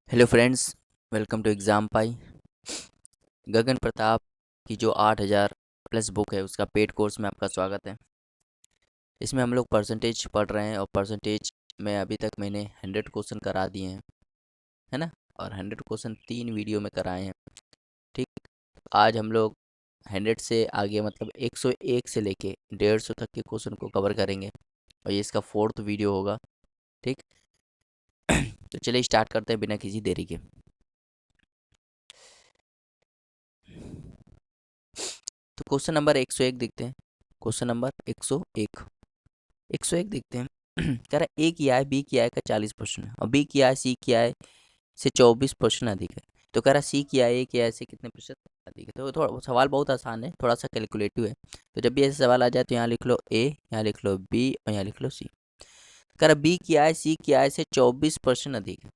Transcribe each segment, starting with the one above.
Hello friends, welcome to Exam Pie. Gagan Pratap की जो 8000 plus book है उसका पेड कोर्स में आपका स्वागत है। इसमें हम लोग परसेंटेज पढ़ रहे हैं और परसेंटेज में अभी तक मैंने 100 क्वेश्चन करा दिए हैं, है ना। और 100 क्वेश्चन 3 वीडियो में कराए हैं। ठीक, आज हम लोग 100 से आगे मतलब 101 से लेके 150 तक के क्वेश्चन को कवर करेंगे और ये इसका 4th वीडियो होगा। ठीक, तो चलिए स्टार्ट करते हैं बिना किसी देरी के। तो क्वेश्चन नंबर 101 देखते हैं। क्वेश्चन नंबर 101 101 देखते हैं। कह रहा है ए की आय बी की आय का 40% है और बी की आय सी की आय से 24% अधिक है। तो कह रहा है सी की आय ए की आय से कितने प्रतिशत अधिक है। तो थोड़ा सवाल बहुत आसान है, थोड़ा सा कैलकुलेटिव है। तो जब भी ऐसे सवाल आ जाए तो यहाँ लिख लो ए, यहाँ लिख लो बी और यहाँ लिख लो सी। कह रहा बी की आय सी की आय से 24% अधिक है।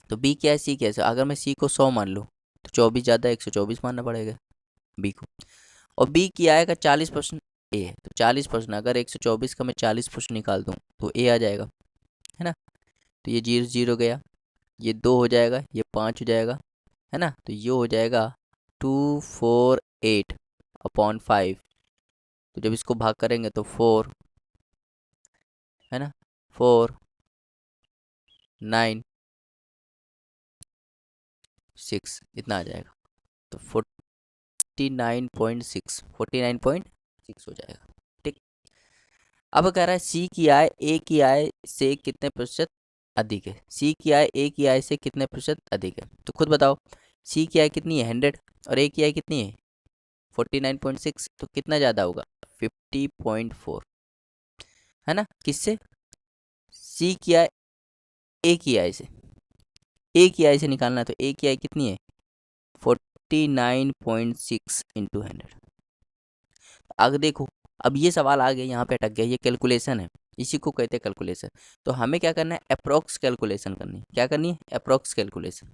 तो बी की आय सी की आय से अगर मैं सी को 100 मान लूँ तो 24 ज़्यादा 124 मानना पड़ेगा बी को। और बी की आय का 40% ए है। तो 40% अगर 124 का मैं 40% निकाल दूँ तो ए आ जाएगा, है ना। तो ये 0 0 गया, ये 2 हो जाएगा, ये 5 हो जाएगा, है ना। तो ये हो जाएगा 248/5। तो जब इसको भाग करेंगे तो 4, है ना, 4 9 6 इतना आ जाएगा। तो 49.6 हो जाएगा। ठीक, अब कह रहा है सी की आय ए की आय से कितने प्रतिशत अधिक है। सी की आय ए की आय से कितने प्रतिशत अधिक है, तो खुद बताओ। सी की आय कितनी है 100 और ए की आय कितनी है 49.6, तो कितना ज़्यादा होगा 50.4, है ना। किससे? सी की आय ए की आय से। ए की आय से निकालना है तो ए की आय कितनी है 49.6 इंटू 100। आगे देखो, अब ये सवाल आ गया यहाँ पे अटक गया, ये कैलकुलेशन है, इसी को कहते हैं कैलकुलेशन। तो हमें क्या करना है, अप्रोक्स कैलकुलेशन करनी है। क्या करनी है? Approx calculation.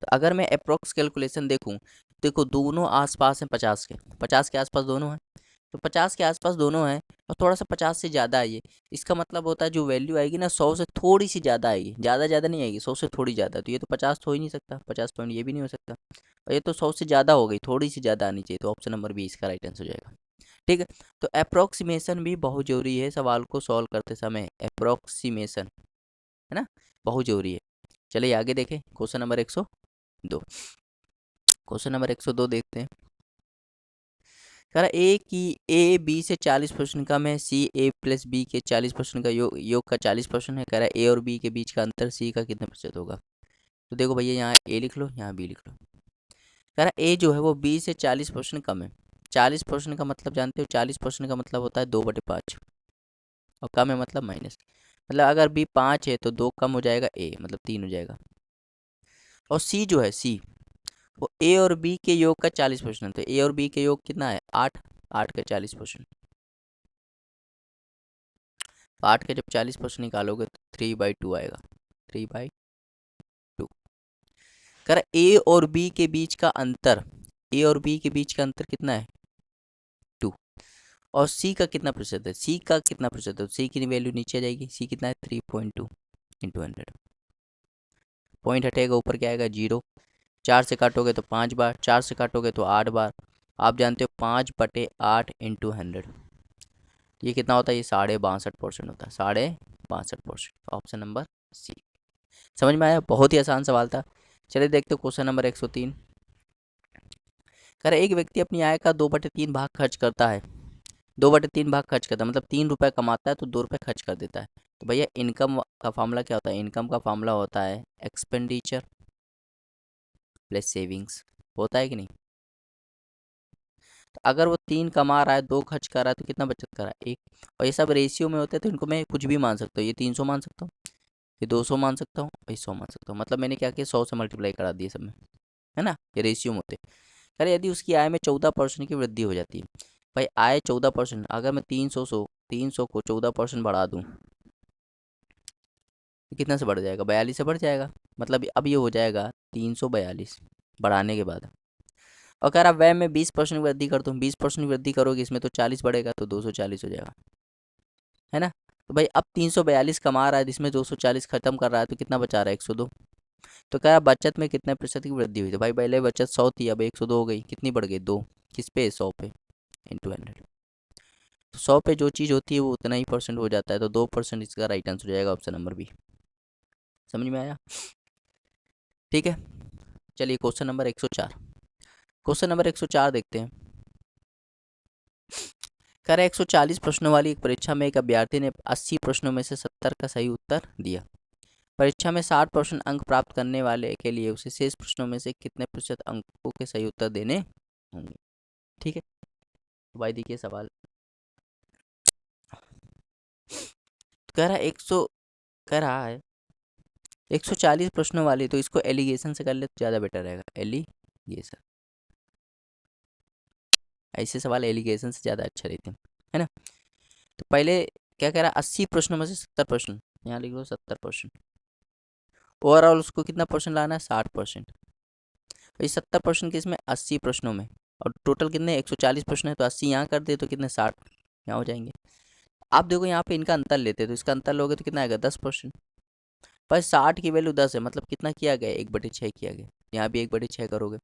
तो अगर मैं अप्रोक्स कैलकुलेशन देखूँ, देखो दोनों आसपास हैं 50 के, 50 के आसपास दोनों हैं। तो 50 के आसपास दोनों हैं और थोड़ा सा 50 से ज़्यादा है ये। इसका मतलब होता है जो वैल्यू आएगी ना 100 से थोड़ी सी ज़्यादा आएगी, ज़्यादा ज़्यादा नहीं आएगी, 100 से थोड़ी ज़्यादा। तो ये तो 50 तो हो ही नहीं सकता, 50 पॉइंट ये भी नहीं हो सकता, और ये तो 100 से ज़्यादा हो गई, थोड़ी सी ज़्यादा आनी चाहिए। तो ऑप्शन नंबर बी इसका राइट आंसर हो जाएगा। ठीक है, तो अप्रोक्सीमेशन भी बहुत ज़रूरी है सवाल को सॉल्व करते समय। अप्रोक्सीमेशन, है ना, बहुत ज़रूरी है। चलिए आगे देखें, क्वेश्चन नंबर 102। क्वेश्चन नंबर 102 देखते हैं। कह रहा ए की ए बी से 40% कम है, सी ए प्लस बी के 40% का योग का 40% है। कह रहा है ए और बी के बीच का अंतर सी का कितने प्रतिशत होगा। तो देखो भैया, यहाँ ए लिख लो, यहाँ बी लिख लो। कह रहा है ए जो है वो बी से 40% कम है। 40% का मतलब जानते हो, 40% का मतलब होता है 2/5, और कम है मतलब माइनस। मतलब अगर बी 5 है तो 2 कम हो जाएगा, ए मतलब 3 हो जाएगा। और सी जो है सी, वो ए और बी के योग का 40%। तो ए और बी के योग कितना है 8, 8 का 40%। 8 का जब 40% निकालोगे तो 3/2 आएगा, 3/2। कर ए और बी के बीच का अंतर, ए और बी के बीच का अंतर कितना है 2। और सी का कितना प्रतिशत है, सी का कितना प्रतिशत है, सी की वैल्यू नीचे आ जाएगी। सी कितना है 3.2 इंटू 100। पॉइंट हटेगा, ऊपर क्या आएगा 0। 4 से काटोगे तो 5 बार, 4 से काटोगे तो 8 बार। आप जानते हो 5/8 इंटू 100 ये कितना होता है, ये 62.5% होता है, 62.5%। Option number C. समझ में आया, बहुत ही आसान सवाल था। चलिए देखते हो क्वेश्चन नंबर 103। कह रहा है एक व्यक्ति अपनी आय का 2/3 भाग खर्च करता है। 2/3 भाग खर्च करता है मतलब 3 रुपये कमाता है तो 2 रुपये खर्च कर देता है। तो भैया इनकम का फॉर्मूला क्या होता है, इनकम का फॉर्मूला होता है एक्सपेंडिचर प्लस सेविंग्स, होता है कि नहीं। तो अगर वो 3 कमा रहा है, 2 खर्च कर रहा है, तो कितना बचत कर रहा है 1। और ये सब रेशियो में होते हैं तो इनको मैं कुछ भी मान सकता हूँ। ये 300 मान सकता हूँ, ये 200 मान सकता हूँ, ये 100 मान सकता हूँ। मतलब मैंने क्या किया 100 से मल्टीप्लाई करा दिए सब में, है ना। ये रेशियो में होते हैं। अरे यदि उसकी आय में 14% की वृद्धि हो जाती है, भाई आय 14%, अगर मैं 300 को 14% बढ़ा दूँ तो कितना से बढ़ जाएगा, 42 से बढ़ जाएगा। मतलब अब ये हो जाएगा 342 बढ़ाने के बाद। और कह रहा व्यय में 20% वृद्धि कर दूँ, 20% वृद्धि करोगे इसमें तो 40 बढ़ेगा तो 240 हो जाएगा, है ना। तो भाई अब 342 कमा रहा है जिसमें 240 खत्म कर रहा है तो कितना बचा रहा है 102। तो क्या बचत में कितने प्रतिशत की वृद्धि हुई? तो भाई पहले बचत 100 थी, अब 102 हो गई, कितनी बढ़ गई? 2। किस पे? 100 पे, इंटू 100। तो 100 पे जो चीज़ होती है वो उतना ही परसेंट हो जाता है, तो 2% इसका राइट आंसर हो जाएगा, ऑप्शन नंबर बी। समझ में आया? ठीक है, चलिए क्वेश्चन नंबर 104। क्वेश्चन नंबर 104 देखते हैं। कह रहा है 140 प्रश्नों वाली एक परीक्षा में एक अभ्यर्थी ने 80 प्रश्नों में से 70 का सही उत्तर दिया। परीक्षा में 60% अंक प्राप्त करने वाले के लिए उसे शेष प्रश्नों में से कितने प्रतिशत अंकों के सही उत्तर देने होंगे? ठीक है, तो भाई देखिए सवाल। तो कह रहा है 140 प्रश्नों वाली, तो इसको एलिगेशन से कर ले तो ज़्यादा बेटर रहेगा। एलिगेशन, ऐसे सवाल एलिगेशन से ज़्यादा अच्छा रहते हैं, है ना। तो पहले क्या कह रहा है, 80 प्रश्नों में से 70 प्रश्न, यहाँ लिख लो 70%। ओवरऑल उसको कितना परसेंट लाना है? 60%। तो ये 70% किस में? 80 प्रश्नों में। और टोटल कितने? 140 प्रश्न है, तो 80 यहाँ कर दे तो कितने? 60 यहाँ हो जाएंगे। आप देखो यहाँ पे इनका अंतर लेते हैं, तो इसका अंतर लोगे तो कितना आएगा? 10%। पर 60 की वैल्यू 10 है, मतलब कितना किया गया? 1/6 किया गया। यहाँ भी 1/6 करोगे,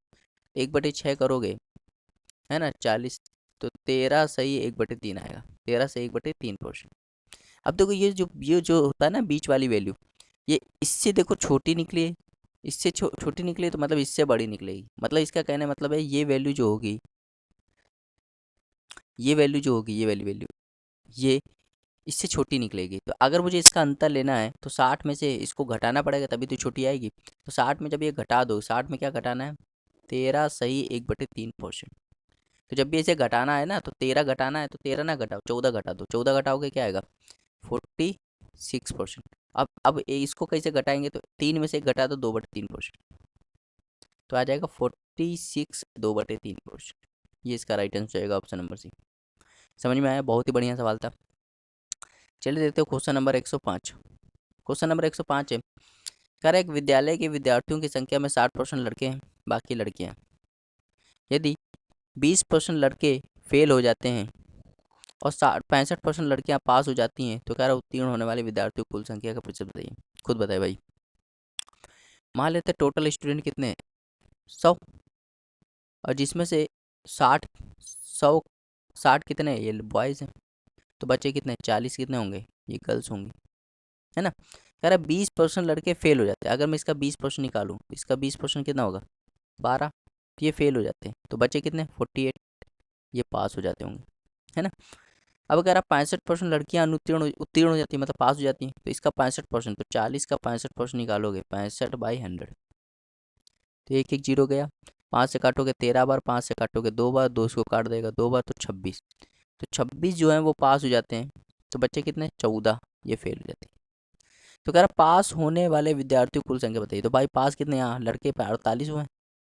1/6 करोगे, है ना, 40, तो 13 सही 1/3 आएगा। 13 से 1/3%। अब देखो ये जो होता है ना बीच वाली वैल्यू, ये इससे देखो छोटी निकली है, इससे छोटी निकली है, तो मतलब इससे बड़ी निकलेगी। मतलब इसका कहने का मतलब है ये वैल्यू जो होगी, ये वैल्यू ये इससे छोटी निकलेगी। तो अगर मुझे इसका अंतर लेना है तो 60 में से इसको घटाना पड़ेगा, तभी तो छोटी आएगी। तो 60 में जब ये घटा दो, 60 में क्या घटाना है? 13 सही 1/3%। तो जब भी इसे घटाना है ना, तो 13 घटाना है, तो 13 ना घटाओ, 14 घटा दो। 14 घटाओगे क्या आएगा? 46%। अब इसको कैसे घटाएंगे? तो 3 में से 1 घटा दो, 2/3%। तो आ जाएगा 46 2/3%। ये इसका राइट आंसर जाएगा, ऑप्शन नंबर सी। समझ में आया? बहुत ही बढ़िया सवाल था। चलिए देखते हो क्वेश्चन नंबर 105। क्वेश्चन नंबर 105 है, कह रहा है एक विद्यालय के विद्यार्थियों की संख्या में 60% लड़के हैं, बाकी लड़कियां। यदि 20% लड़के फेल हो जाते हैं और 65% लड़कियां पास हो जाती हैं, तो कह रहा है उत्तीर्ण होने वाले विद्यार्थियों की कुल संख्या का प्रतिशत बताइए। खुद बताए भाई। मान लेते हैं टोटल स्टूडेंट कितने हैं? 100, और जिसमें से 60 100 60 कितने हैं? ये बॉयज़ हैं। तो बच्चे कितने? 40 कितने होंगे? ये गर्ल्स होंगी, है ना। कह रहा है 20% लड़के फेल हो जाते हैं। अगर मैं इसका 20% निकालूँ, इसका 20% कितना होगा? 12। तो ये फेल हो जाते हैं, तो बच्चे कितने? 48, ये पास हो जाते होंगे, है ना। अब अगर आप 65% लड़कियां उत्तीर्ण हो जाती है, मतलब पास हो जाती हैं, तो इसका 65%, तो 40 का 65% निकालोगे, 65/100। तो एक एक जीरो गया। 5 से काटोगे 13 बार, 5 से काटोगे 2 बार, 2 इसको काट देगा 2 बार, तो 26। तो 26 जो है वो पास हो जाते हैं, तो बच्चे कितने? 14, ये फेल हो जाते हैं। तो कह रहा पास होने वाले विद्यार्थियों की कुल संख्या बताइए। तो भाई पास कितने? यहाँ लड़के पे 48 हुए हैं,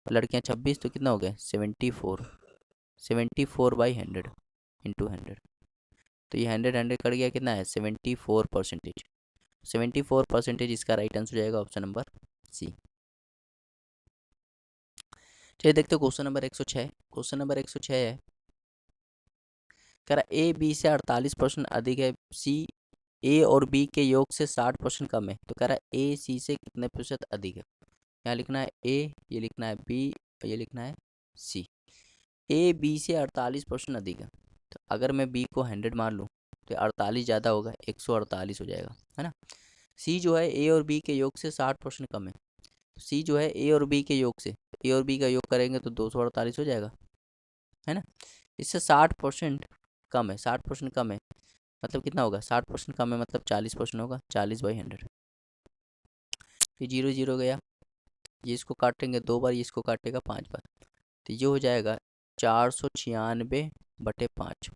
लड़कियाँ 26, तो कितना हो गया? 74। 74/100 इंटू 100। तो ये 100 कट गया, कितना है? 74%। 74% इसका राइट आंसर हो जाएगा, ऑप्शन नंबर सी। चलिए देखते हो क्वेश्चन नंबर 106। क्वेश्चन नंबर 106 है, कह रहा ए बी से 48% अधिक है, सी ए और बी के योग से 60% कम है। तो कह रहा है ए सी से कितने प्रतिशत अधिक है? यहाँ लिखना है ए, ये लिखना है बी, और ये लिखना है सी। ए बी से 48% अधिक है, तो अगर मैं बी को 100 मान लूँ, तो 48 ज़्यादा होगा, 148 हो जाएगा, है ना। सी जो है ए और बी के योग से 60% कम है। सी जो है ए और बी के योग से, ए और बी का योग करेंगे तो 248 हो जाएगा, है ना। इससे 60% कम है, 60% कम है, मतलब कितना होगा? 60% कम है मतलब 40% होगा, 40/100। ये जीरो जीरो गया, ये इसको काटेंगे 2 बार, ये इसको काटेगा 5 बार, तो ये हो जाएगा 496/5।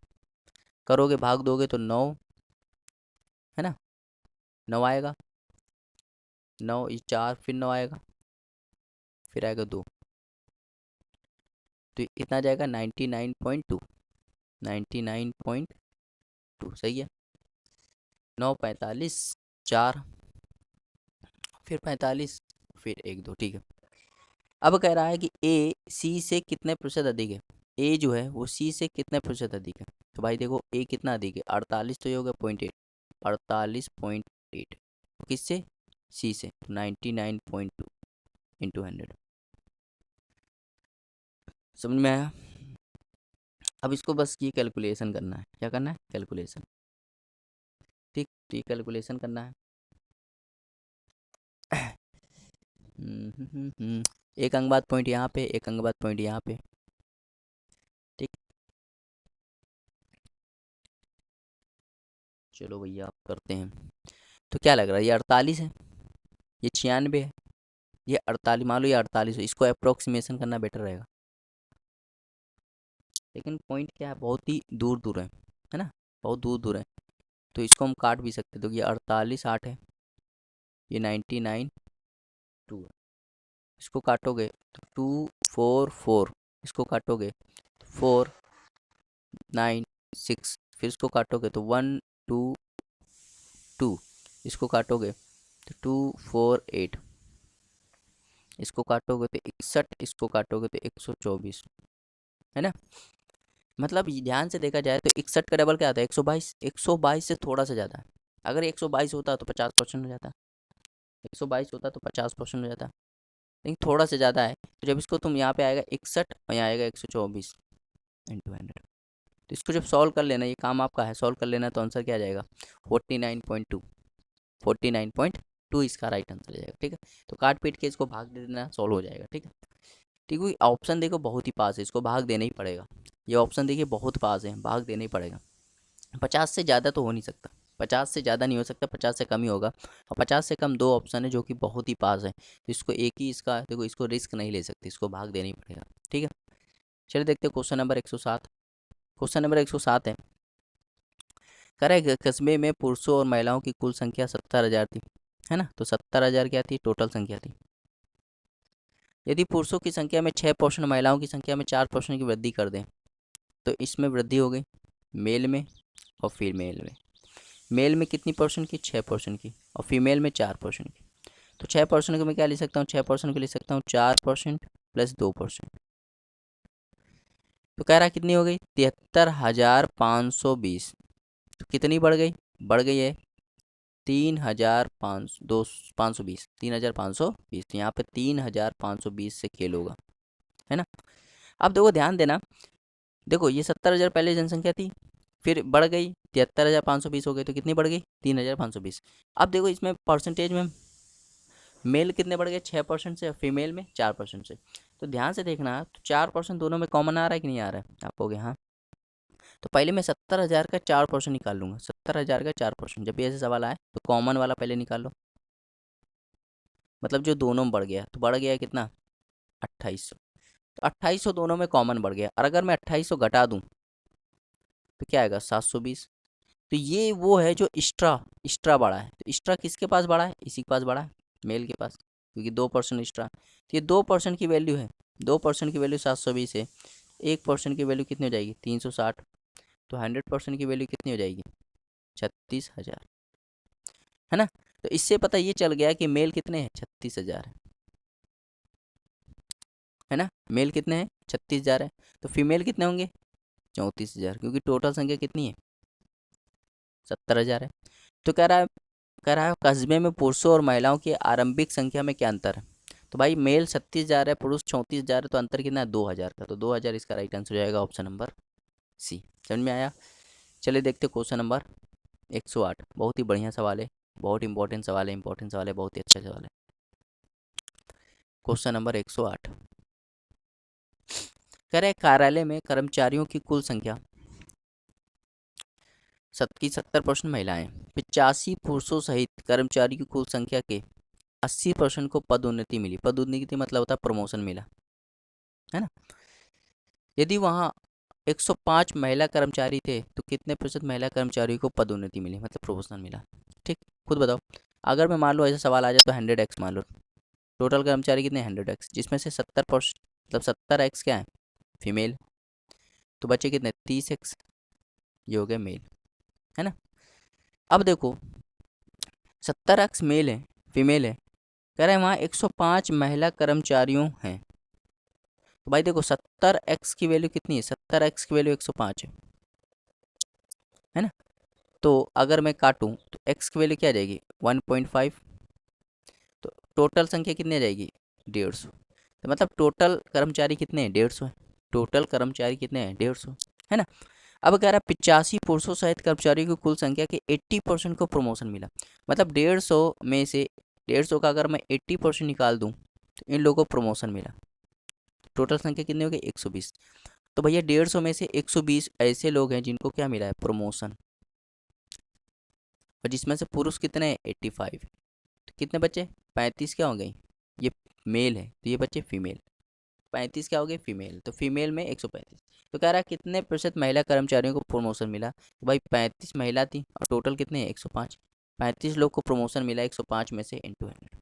करोगे भाग दोगे तो 9, है ना, 9 आएगा, 9 ये 4, फिर 9 आएगा, फिर आएगा 2, तो इतना जाएगा 99.2। 99.2 सही है। 9 45 4, फिर 45, फिर 1 2, ठीक है। अब कह रहा है कि ए सी से कितने प्रतिशत अधिक है? ए जो है वो सी से कितने प्रतिशत अधिक है? तो भाई देखो ए कितना अधिक है? 48, तो ये होगा 0.8, 48.8। किससे? सी से, 99.2 इंटू 100। समझ में आया? अब इसको बस ये कैलकुलेशन करना है। क्या करना है? कैलकुलेशन। ठीक, तो ये कैलकुलेशन करना है। एक अंक बाद पॉइंट यहाँ पे, एक अंक बाद पॉइंट यहाँ पे। ठीक, चलो भैया आप करते हैं। तो क्या लग रहा है? ये 48 है, ये 96 है, ये 48, मान लो ये 48 है। इसको अप्रोक्सीमेशन करना बेटर रहेगा। लेकिन पॉइंट क्या है, बहुत ही दूर दूर है ना, बहुत दूर दूर है। तो इसको हम काट भी सकते, तो ये 48 8 है, ये 99 2 है। इसको काटोगे तो 2 4 4, इसको काटोगे तो 4 9 6, फिर इसको काटोगे तो 1 2 2, इसको काटोगे तो 2 4 8, इसको काटोगे तो 61, इसको काटोगे तो 124, है ना। मतलब ये ध्यान से देखा जाए तो 61 का डबल क्या आता है? 122। 122 से थोड़ा सा ज़्यादा है। अगर 122 होता तो 50% हो जाता, 122 होता तो 50% हो जाता, लेकिन थोड़ा सा ज़्यादा है। तो जब इसको तुम यहाँ पे आएगा 61 और यहाँ आएगा 124 इंटू 100, तो इसको जब सॉल्व कर लेना, ये काम आपका है, सॉल्व कर लेना, तो आंसर क्या आ जाएगा? 49.2, 49.2 इसका राइट आंसर जाएगा। ठीक है, तो काट पीट के इसको भाग दे देना, सॉल्व हो जाएगा। ठीक है, ठीक है। ऑप्शन देखो बहुत ही पास है, इसको भाग देना ही पड़ेगा। ये ऑप्शन देखिए बहुत पास है, भाग देना ही पड़ेगा। 50 से ज़्यादा तो हो नहीं सकता, 50 से ज़्यादा नहीं हो सकता, 50 से कम ही होगा। और 50 से कम दो ऑप्शन है जो कि बहुत ही पास है, तो इसको एक ही इसका देखो, इसको रिस्क नहीं ले सकते, इसको भाग देना ही पड़ेगा। ठीक है, चलिए देखते हैं क्वेश्चन नंबर 107। क्वेश्चन नंबर 107 है, कह रहा है कस्बे में पुरुषों और महिलाओं की कुल संख्या 70,000 थी, है ना। तो 70,000 क्या थी? टोटल संख्या थी। यदि पुरुषों की संख्या में 6%, महिलाओं की संख्या में 4% की वृद्धि कर दें, तो इसमें वृद्धि हो गई मेल में और फीमेल में। मेल में कितनी परसेंट की? 6% की, और फीमेल में 4% की। तो 6% को मैं क्या ले सकता हूँ? 6% को ले सकता हूँ 4% प्लस 2%। तो कह रहा कितनी हो गई? 73,520। तो कितनी बढ़ गई? बढ़ गई है 3,520, 3,520। तो यहाँ पे 3,520 से खेल होगा, है ना। अब देखो ध्यान देना, देखो ये 70,000 पहले जनसंख्या थी, फिर बढ़ गई 73,520 हो गई, तो कितनी बढ़ गई? 3,520। अब देखो इसमें परसेंटेज में मेल कितने बढ़ गए? 6% से, फीमेल में 4% से। तो ध्यान से देखना, तो 4% दोनों में कॉमन आ रहा है कि नहीं आ रहा है? आप कहोगे हाँ। तो पहले मैं 70,000 का 4% निकाल लूंगा, 70,000 का 4%। जब भी ऐसे सवाल आए तो कॉमन वाला पहले निकाल लो, मतलब जो दोनों में बढ़ गया, तो बढ़ गया कितना? 2800। तो 2800 दोनों में कॉमन बढ़ गया, और अगर मैं 2800 घटा दूं तो क्या आएगा? 720। तो ये वो है जो एक्स्ट्रा एक्स्ट्रा बढ़ा है। तो एक्स्ट्रा किसके पास बढ़ा है? इसी के पास बढ़ा है, मेल के पास, क्योंकि 2% एक्स्ट्रा। तो ये 2% की वैल्यू है, 2% की वैल्यू 720 है। 1% की वैल्यू कितनी हो जाएगी? 360। तो 100% की वैल्यू कितनी हो जाएगी? 36,000, है ना। तो इससे पता ये चल गया कि मेल कितने हैं? 36,000 है ना। मेल कितने हैं? 36,000 है। तो फीमेल कितने होंगे? 34,000, क्योंकि टोटल संख्या कितनी है? 70,000 है। तो कह रहा है कस्बे में पुरुषों और महिलाओं की आरंभिक संख्या में क्या अंतर है? तो भाई मेल 36,000 है, पुरुष 34,000 है, तो अंतर कितना है? 2,000 का। तो 2,000 इसका राइट आंसर हो जाएगा, ऑप्शन नंबर सी। समझ में आया? चलिए देखते क्वेश्चन नंबर 108। बहुत ही बढ़िया सवाल है, बहुत इंपॉर्टेंट सवाल है, इंपॉर्टेंट सवाल है, बहुत ही अच्छा सवाल है। क्वेश्चन नंबर 108 कह रहे कार्यालय में कर्मचारियों की कुल संख्या 70% महिलाएं, 85 पुरुषों सहित कर्मचारियों की कुल संख्या के 80% को पदोन्नति मिली। पदोन्नति मतलब होता है प्रमोशन मिला, है ना। यदि वहाँ 105 महिला कर्मचारी थे, तो कितने प्रतिशत महिला कर्मचारियों को पदोन्नति मिली, मतलब प्रमोशन मिला? ठीक, खुद बताओ। अगर मैं मान लो ऐसा सवाल आ जाए तो 100x मान लो, टोटल कर्मचारी कितने? 100x, जिसमें से 70%, मतलब 70x क्या है? फीमेल। तो बचे कितने? 30x, ये हो गया मेल, है ना। अब देखो 70x मेल है, फीमेल है, कह रहे हैं वहाँ 105 महिला कर्मचारियों हैं। तो भाई देखो 70x की वैल्यू कितनी है? 70x की वैल्यू 105 है ना। तो अगर मैं काटूं तो x की वैल्यू क्या आ जाएगी? 1.5, टोटल संख्या कितनी आ जाएगी 150। तो मतलब टोटल कर्मचारी कितने हैं 150 है। टोटल कर्मचारी कितने हैं 150 है ना। अब कह रहा है 85 पुरुषों सहित कर्मचारियों की कुल संख्या के 80% को प्रमोशन मिला। मतलब 150 में से 150 का अगर मैं 80% निकाल दूं तो इन लोगों को प्रमोशन मिला। टोटल संख्या कितनी हो गई 120। तो भैया 150 में से 120 ऐसे लोग हैं जिनको क्या मिला है प्रमोशन, और जिसमें से पुरुष कितने हैं 85। तो कितने बच्चे 35 क्या हो गई, ये मेल है तो ये बच्चे फीमेल, 35 क्या हो गए फीमेल, तो फीमेल में 135। तो कह रहा है कितने प्रतिशत महिला कर्मचारियों को प्रमोशन मिला, तो भाई 35 महिला थी और टोटल कितने हैं 105। 35 लोग को प्रमोशन मिला 105 में से इंटू 100।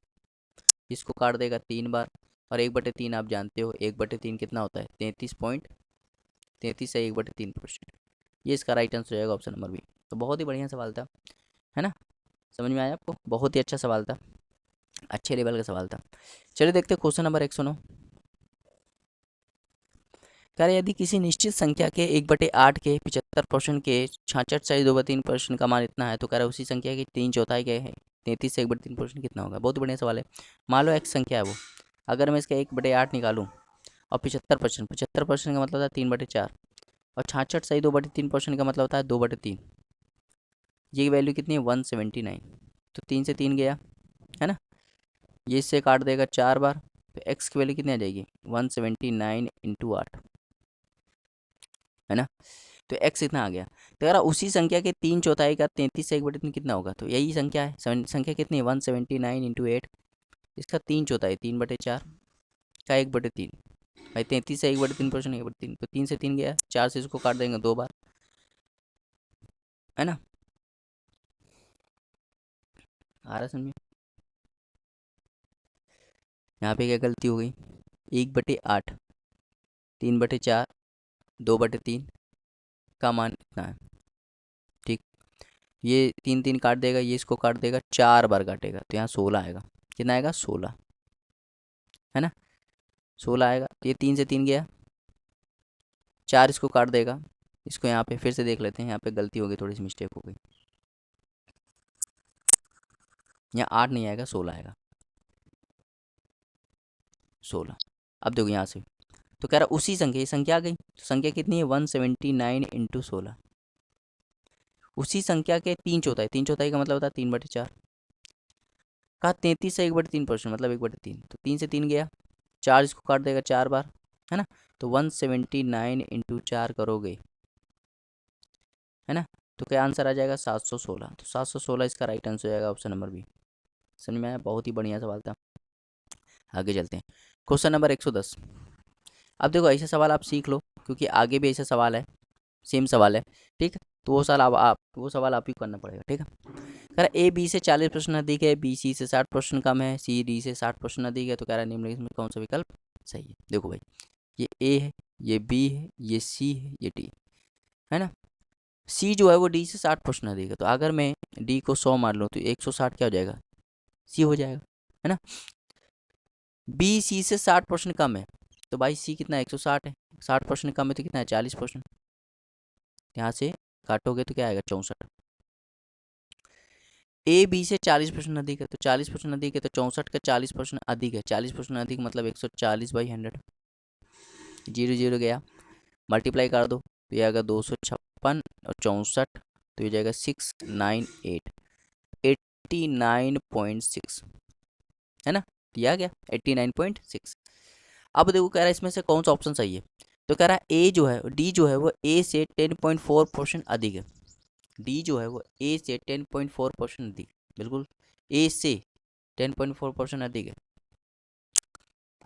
इसको काट देगा 3 बार, और 1/3 आप जानते हो 1/3 कितना होता है 33.33 से 1/3%। ये इसका राइट आंसर हो जाएगा ऑप्शन नंबर बी। तो बहुत ही बढ़िया सवाल था, है ना, समझ में आया आपको, बहुत ही अच्छा सवाल था, अच्छे लेवल का सवाल था। चलिए देखते हैं क्वेश्चन नंबर 109। कह रहे यदि किसी निश्चित संख्या के 1/8 के 75% के 66 से 2/3% का मान इतना है, तो कह रहा है उसी संख्या की 3/4 के है 33 से 1/3% कितना होगा। बहुत बढ़िया सवाल है। मान लो एक्स संख्या है वो, अगर मैं इसका 1/8 निकालूं और 75% का मतलब होता है 3/4, और 66 सही 2/3% का मतलब होता है 2/3। ये वैल्यू कितनी है 179। तो 3 से 3 गया, है ना, ये इससे काट देगा 4 बार, तो एक्स की वैल्यू कितनी आ जाएगी 179 इंटू 8, है ना। तो एक्स इतना आ गया। तो अगर उसी संख्या के 3/4 का 33 से 1/3 कितना होगा, तो यही संख्या है, संख्या कितनी है 179 इंटू 8, इसका 3/4 3/4 का 1/3, भाई 33 से 1/3% 1/3, तो 3 से 3 गया, 4 से इसको काट देंगे 2 बार, है ना। आ रहा समझ में, यहाँ पे क्या गलती हो गई, 1/8 3/4 2/3 का मान इतना है, ठीक। ये 3 3 काट देगा, ये इसको काट देगा, 4 बार काटेगा, तो यहाँ 16 आएगा। कितना आएगा 16, है ना, 16 आएगा। तो ये 3 से 3 गया, 4 इसको काट देगा, इसको यहाँ पे फिर से देख लेते हैं, यहाँ पे गलती हो गई, थोड़ी सी मिस्टेक हो गई, यहाँ 8 नहीं आएगा 16 आएगा, 16। अब देखो यहाँ से, तो कह रहा उसी संख्या, ये संख्या आ गई, तो संख्या कितनी है 179 इंटू 16, उसी संख्या के 3/4, 3/4 का मतलब होता है 3/4 का 33 से 1/3% मतलब 1/3, तो 3 से 3 गया, 4 इसको काट देगा 4 बार, है ना। तो 179 इंटू 4 करोगे, है ना, तो क्या आंसर आ जाएगा 716। तो 716 इसका राइट आंसर हो जाएगा ऑप्शन नंबर बी। समझ में आया, बहुत ही बढ़िया सवाल था। आगे चलते हैं, क्वेश्चन नंबर 110। अब देखो ऐसे सवाल आप सीख लो, क्योंकि आगे भी ऐसा सवाल है, सेम सवाल है, ठीक है। तो वो सवाल आप वो सवाल आप ही करना पड़ेगा, ठीक है। कह रहा ए बी से 40% अधिक है, बी सी से 60% कम है, सी डी से 60% अधिक है, तो कह रहा है निम्नलिखित में कौन सा विकल्प सही है। देखो भाई, ये ए है, ये बी है, ये सी है, ये डी, है ना। सी जो है वो डी से 60% अधिक है, तो अगर मैं डी को 100 मान लूँ तो 160 क्या हो जाएगा, सी हो जाएगा, है ना। बी सी से 60% कम है, तो भाई सी कितना है 160 है, 60% कम है तो कितना है 40%, यहाँ से काटोगे तो क्या आएगा 64। ए बी से 40% अधिक है, तो 40% अधिक है, तो 64 का 40% अधिक है, 40% अधिक मतलब 140/100, 0 0 गया, मल्टीप्लाई कर दो तो ये आएगा 256 और 64, तो ये जाएगा 698 89.6, है ना, ये आ गया 89.6। अब देखो कह रहा है इसमें से कौन सा ऑप्शन सही है, तो कह रहा है ए जो है डी जो है वो ए से 10.4% अधिक है, डी जो है वो ए से 10.4% अधिक, बिल्कुल ए से 10.4% अधिक है।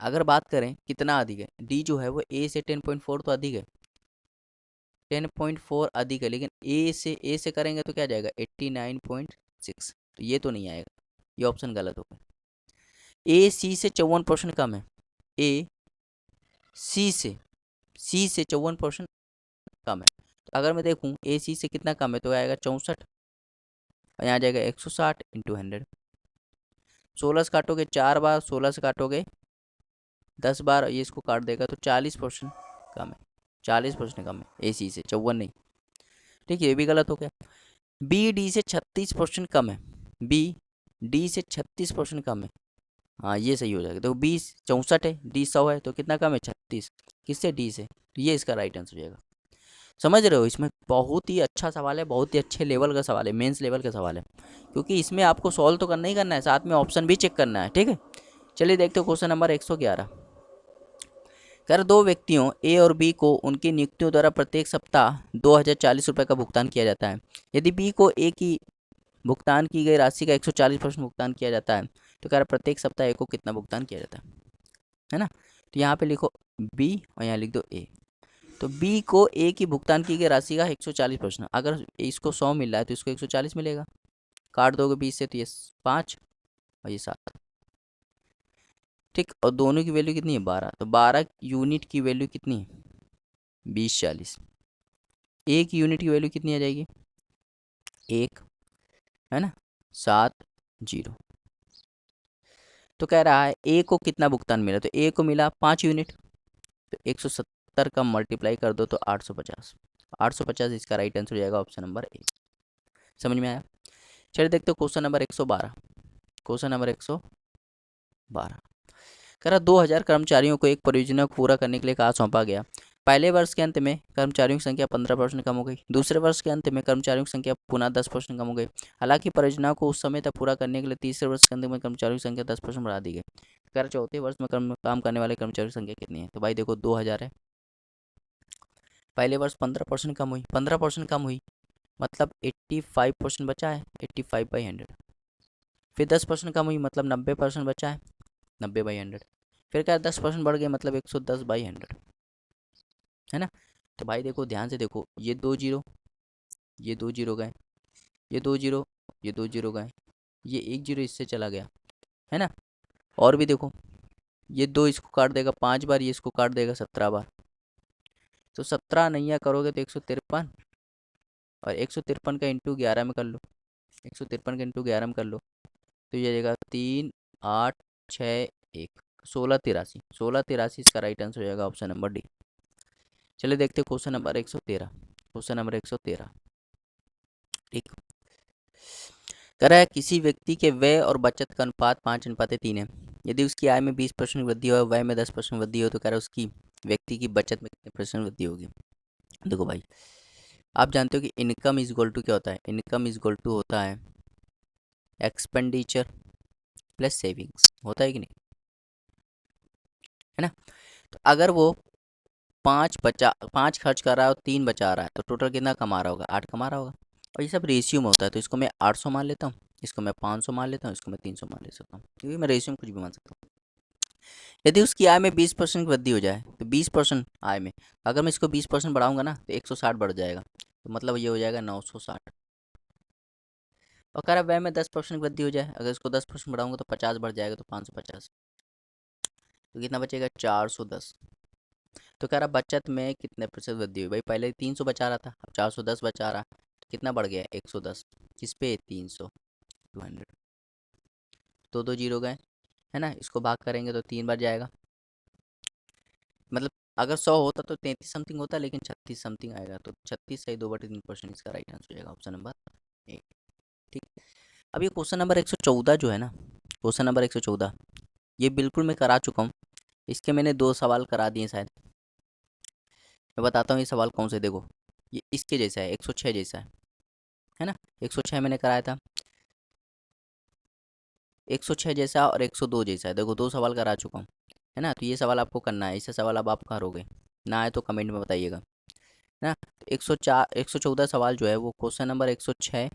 अगर बात करें कितना अधिक है, डी जो है वो ए से 10.4 तो अधिक है, 10.4 अधिक है, लेकिन ए से करेंगे तो क्या जाएगा 89.6, तो ये तो नहीं आएगा, ये ऑप्शन गलत होगा। ए सी से 54% कम है, ए सी से 54% कम है, तो अगर मैं देखूं ए सी से कितना कम है तो आएगा 64, और यहाँ जाएगा 160 इंटू 100, 16 से काटोगे 4 बार, 16 से काटोगे 10 बार, ये इसको काट देगा तो 40% कम है, 40% कम है ए सी से, 54 नहीं, ठीक है, ये भी गलत हो गया। बी डी से 36% कम है, बी डी से 36% कम है, हाँ ये सही हो जाएगा। तो 20 64 है, डी 100 है, तो कितना कम है 36, किससे डी से, तो ये इसका राइट आंसर हो जाएगा। समझ रहे हो, इसमें बहुत ही अच्छा सवाल है, बहुत ही अच्छे लेवल का सवाल है, मेंस लेवल का सवाल है, क्योंकि इसमें आपको सॉल्व तो करना ही करना है, साथ में ऑप्शन भी चेक करना है, ठीक है। चलिए देखते हो क्वेश्चन नंबर 111। कर दो व्यक्तियों ए और बी को उनकी नियुक्तियों द्वारा प्रत्येक सप्ताह 2040 रुपये का भुगतान किया जाता है। यदि बी को ए की भुगतान की गई राशि का 140% भुगतान किया जाता है, तो कह रहा प्रत्येक सप्ताह ए को कितना भुगतान किया जाता है ना। तो यहाँ पे लिखो बी और यहाँ लिख दो ए। तो बी को ए की भुगतान की गई राशि का 140%, अगर इसको 100 मिल रहा है तो इसको 140 मिलेगा, काट दोगे 20 से तो ये 5 और ये 7, ठीक। और दोनों की वैल्यू कितनी है 12, तो 12 यूनिट की वैल्यू कितनी है 20 40। एक यूनिट की वैल्यू कितनी आ जाएगी 1, है ना, 7 0। तो कह रहा है ए को कितना भुगतान मिला, तो ए को मिला 5 यूनिट, तो 170 का मल्टीप्लाई कर दो तो 850, 850 इसका राइट आंसर हो जाएगा, ऑप्शन नंबर ए। समझ में आया। चलिए देखते हो क्वेश्चन नंबर 112। क्वेश्चन नंबर 112 कह रहा 2000 कर्मचारियों को एक परियोजना को पूरा करने के लिए कहा सौंपा गया। पहले वर्ष के अंत में कर्मचारियों की संख्या 15% कम हो गई, दूसरे वर्ष के अंत में कर्मचारियों की संख्या पुनः 10% कम हो गई। हालांकि परियोजना को उस समय तक पूरा करने के लिए तीसरे वर्ष के अंत में कर्मचारियों की संख्या 10% बढ़ा दी गई। कह रहा चौथे वर्ष में काम करने वाले कर्मचारियों की संख्या कितनी है, तो भाई देखो 2000 है, पहले वर्ष 15% कम हुई, 15% कम हुई मतलब 85% बचा है, 85/100। फिर 10% कम हुई मतलब 90% बचा है, 90/100। फिर क्या 10% बढ़ गए मतलब 110/100, है ना। तो भाई देखो ध्यान से देखो, ये 2 जीरो, ये 2 जीरो गए, ये 2 जीरो, ये 2 जीरो गए, ये 1 जीरो इससे चला गया, है ना। और भी देखो, ये 2 इसको काट देगा 5 बार, ये इसको काट देगा 17 बार, तो 17 नैया करोगे तो 153, और 153 का इंटू 11 में कर लो, 153 का इंटू 11 में कर लो, तो ये जाएगा 3 8 6 1, 1683, 1683 इसका राइट आंसर हो जाएगा, ऑप्शन नंबर डी। चलिए देखते हैं क्वेश्चन नंबर 113। क्वेश्चन नंबर 113, ठीक। कह रहा है किसी व्यक्ति के व्यय और बचत का अनुपात 5:3 है। यदि उसकी आय में 20% वृद्धि हो, व्यय में 10% वृद्धि हो, तो कह रहा है उसकी व्यक्ति की बचत में कितने % वृद्धि होगी। देखो भाई, आप जानते हो कि इनकम इज इक्वल टू क्या होता है, इनकम इज इक्वल टू होता है एक्सपेंडिचर प्लस सेविंग्स, होता है कि नहीं, है ना। तो अगर वो 5 खर्च कर रहा है और 3 बचा रहा है, तो टोटल कितना कमा रहा होगा, 8 कमा रहा होगा। और ये सब रेशियो में होता है, तो इसको मैं 800 मान लेता हूँ, इसको मैं 500 मान लेता हूँ, इसको मैं 300 मान ले सकता हूँ, क्योंकि मैं रेशियो में कुछ भी मान सकता हूँ। यदि उसकी आय में 20% की वृद्धि हो जाए, तो 20% आय में, अगर मैं इसको 20% बढ़ाऊंगा ना तो 160 बढ़ जाएगा, तो मतलब ये हो जाएगा 960। और कह रहा व्यय में 10% वृद्धि हो जाए, अगर इसको 10% बढ़ाऊंगा तो 50 बढ़ जाएगा, तो 550, तो कितना बचेगा 410। तो कह रहा बचत में कितने प्रतिशत वृद्धि हुई, भाई पहले 300 बचा रहा था, अब 410 बचा रहा, तो कितना बढ़ गया 110, किस पे 300, 200, दो दो जीरो गए, है ना। इसको भाग करेंगे तो 3 बार जाएगा, मतलब अगर 100 होता तो 33 समथिंग होता, लेकिन 36 समथिंग आएगा, तो 36 सही 2/3% इसका राइट आंसर हो जाएगा, ऑप्शन नंबर ए, ठीक। अब ये क्वेश्चन नंबर 114 जो है ना, क्वेश्चन नंबर 114, ये बिल्कुल मैं करा चुका हूँ, इसके मैंने 2 सवाल करा दिए शायद। मैं बताता हूँ ये सवाल कौन से, देखो ये इसके जैसा है, 106 जैसा है ना। 106 मैंने कराया था, 106 जैसा और 102 जैसा है, देखो 2 सवाल करा चुका हूँ, है ना। तो ये सवाल आपको करना है, इससे सवाल अब आप करोगे, ना आए तो कमेंट में बताइएगा, है ना। 104 114 सवाल जो है वो क्वेश्चन नंबर 106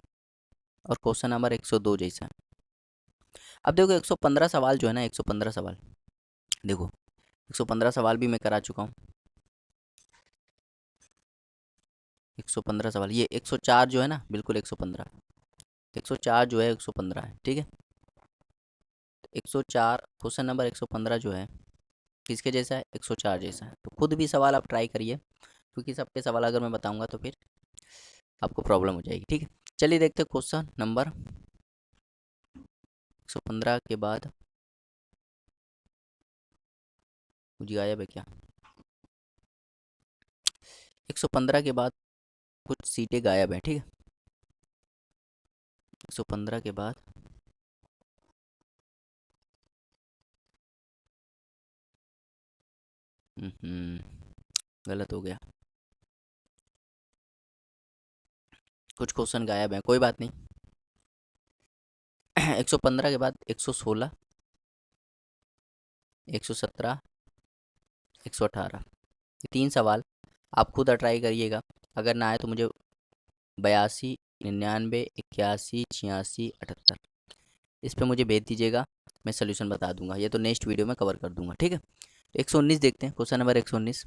और क्वेश्चन नंबर 102 जैसा है। अब देखो 115 सवाल जो है ना, 115 सवाल, देखो 115 सवाल भी मैं करा चुका हूँ, 115 सवाल, ये 104 जो है ना, बिल्कुल 115, 104 जो है 115 है, ठीक है। 104 क्वेश्चन नंबर 115 जो है किसके जैसा है, 104 जैसा है। तो खुद भी सवाल आप ट्राई करिए, क्योंकि सबके सवाल अगर मैं बताऊंगा तो फिर आपको प्रॉब्लम हो जाएगी, ठीक है। चलिए देखते हैं क्वेश्चन नंबर 115 के बाद, कुछ गायब है क्या, 115 के बाद कुछ सीटें गायब हैं, ठीक है। 115 के बाद गलत हो गया, कुछ क्वेश्चन गायब है, कोई बात नहीं। 115 के बाद 116, 117, 118, ये 3 सवाल आप खुद ट्राई करिएगा। अगर ना आए तो मुझे 82, 99, 81, 86, 78 इस पे मुझे भेज दीजिएगा, मैं सोल्यूशन बता दूंगा। ये तो नेक्स्ट वीडियो में कवर कर दूंगा, ठीक है। 119 देखते हैं, क्वेश्चन नंबर 119।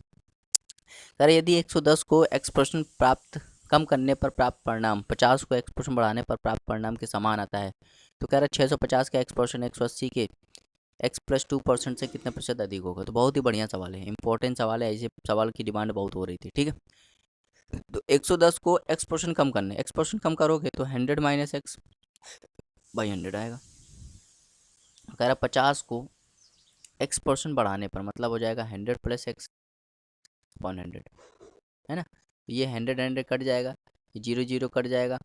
सर यदि 110 को एक्सप्रेशन प्राप्त कम करने पर प्राप्त परिणाम 50 को एक्सप्रेशन बढ़ाने पर प्राप्त परिणाम के समान आता है, तो कह रहा है 650 का एक्सप्रेशन 180 के x+2% से कितने प्रतिशत अधिक होगा। तो बहुत ही बढ़िया सवाल है, इंपॉर्टेंट सवाल है, ऐसे सवाल की डिमांड बहुत हो रही थी, ठीक है। तो 110 को एक्सप्रेशन कम करने, एक्सप्रेशन कम करोगे तो 100 - x/100 आएगा। कह रहा 50 को x% बढ़ाने पर मतलब हो जाएगा 100 + x/100, है ना। तो ये 100 100 कट जाएगा, ये 0 0 कट जाएगा,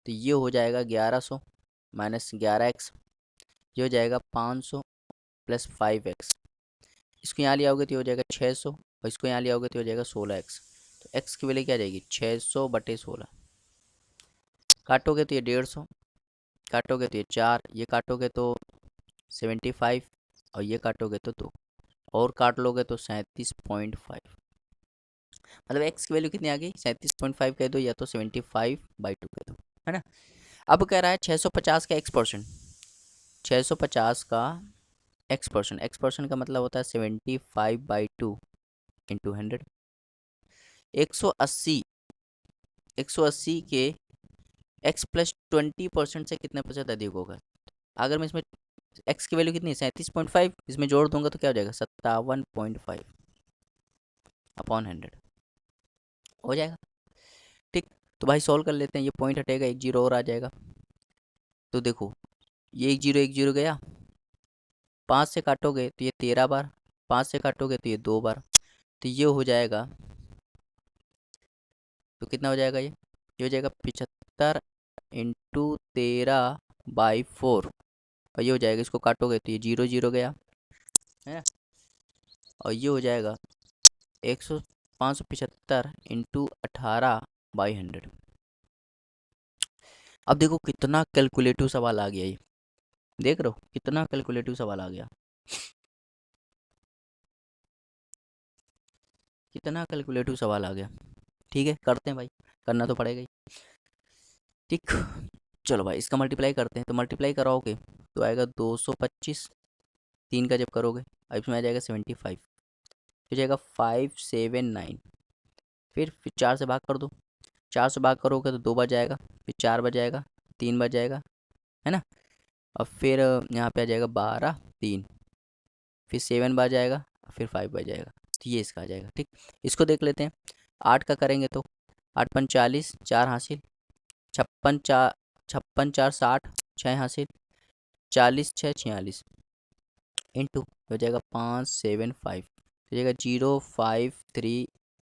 तो ये हो जाएगा 1100 - 11x, ये हो जाएगा 500 + 5x। इसको यहाँ लिया होगा तो ये हो जाएगा 600, और इसको यहाँ लिया होगा तो हो जाएगा 16x। तो x की वैल्यू क्या आ जाएगी 600/16। काटोगे तो ये 150, काटोगे तो ये 4, ये काटोगे तो 75, और ये काटोगे तो 2, और काट लोगे तो 37.5। मतलब x की वैल्यू कितनी आ गई 37.5 कह दो, या तो 75/2 कह दो, है ना। अब कह रहा है 650 का x%, 650 का x%, x% का मतलब होता है 75/2 × 100। 180, 180 के x+20% से कितने प्रतिशत अधिक होगा। अगर मैं इसमें x की वैल्यू कितनी है 37.5, इसमें जोड़ दूंगा तो क्या हो जाएगा 57.5/100 हो जाएगा, ठीक। तो भाई सॉल्व कर लेते हैं, ये पॉइंट हटेगा, 1 0 और आ जाएगा। तो देखो ये 1 0 गया, 5 से काटोगे तो ये 13 बार, 5 से काटोगे तो ये 2 बार, तो ये हो जाएगा, तो कितना हो जाएगा ये हो जाएगा 75 × 13/4, और ये हो जाएगा, इसको काटोगे तो ये 0 0 गया, है ना। और ये हो जाएगा 575 × 18/100। अब देखो कितना कैलकुलेटिव सवाल आ गया, ये देख रहे हो कितना कैलकुलेटिव सवाल आ गया, कितना कैलकुलेटिव सवाल आ गया। ठीक है करते हैं भाई, करना तो पड़ेगा ही, ठीक। चलो भाई इसका मल्टीप्लाई करते हैं, तो मल्टीप्लाई कराओगे तो आएगा 225, 3 का जब करोगे अब इसमें आ जाएगा 75, फिर जाएगा 579, फिर 4 से भाग कर दो, 4 से भाग करोगे तो 2 बच जाएगा, फिर 4 बच जाएगा, 3 बच जाएगा, है ना। और फिर यहाँ पे आ जाएगा 12 3, फिर 7 बच जाएगा, फिर 5 बच जाएगा, तो ये इसका आ जाएगा, ठीक। इसको देख लेते हैं, 8 का करेंगे तो 8 × 5 = 40, 4 हासिल, 56 4 60, 6 हासिल, 40 6 46 इंटू हो जाएगा 575, हो जाएगा 053,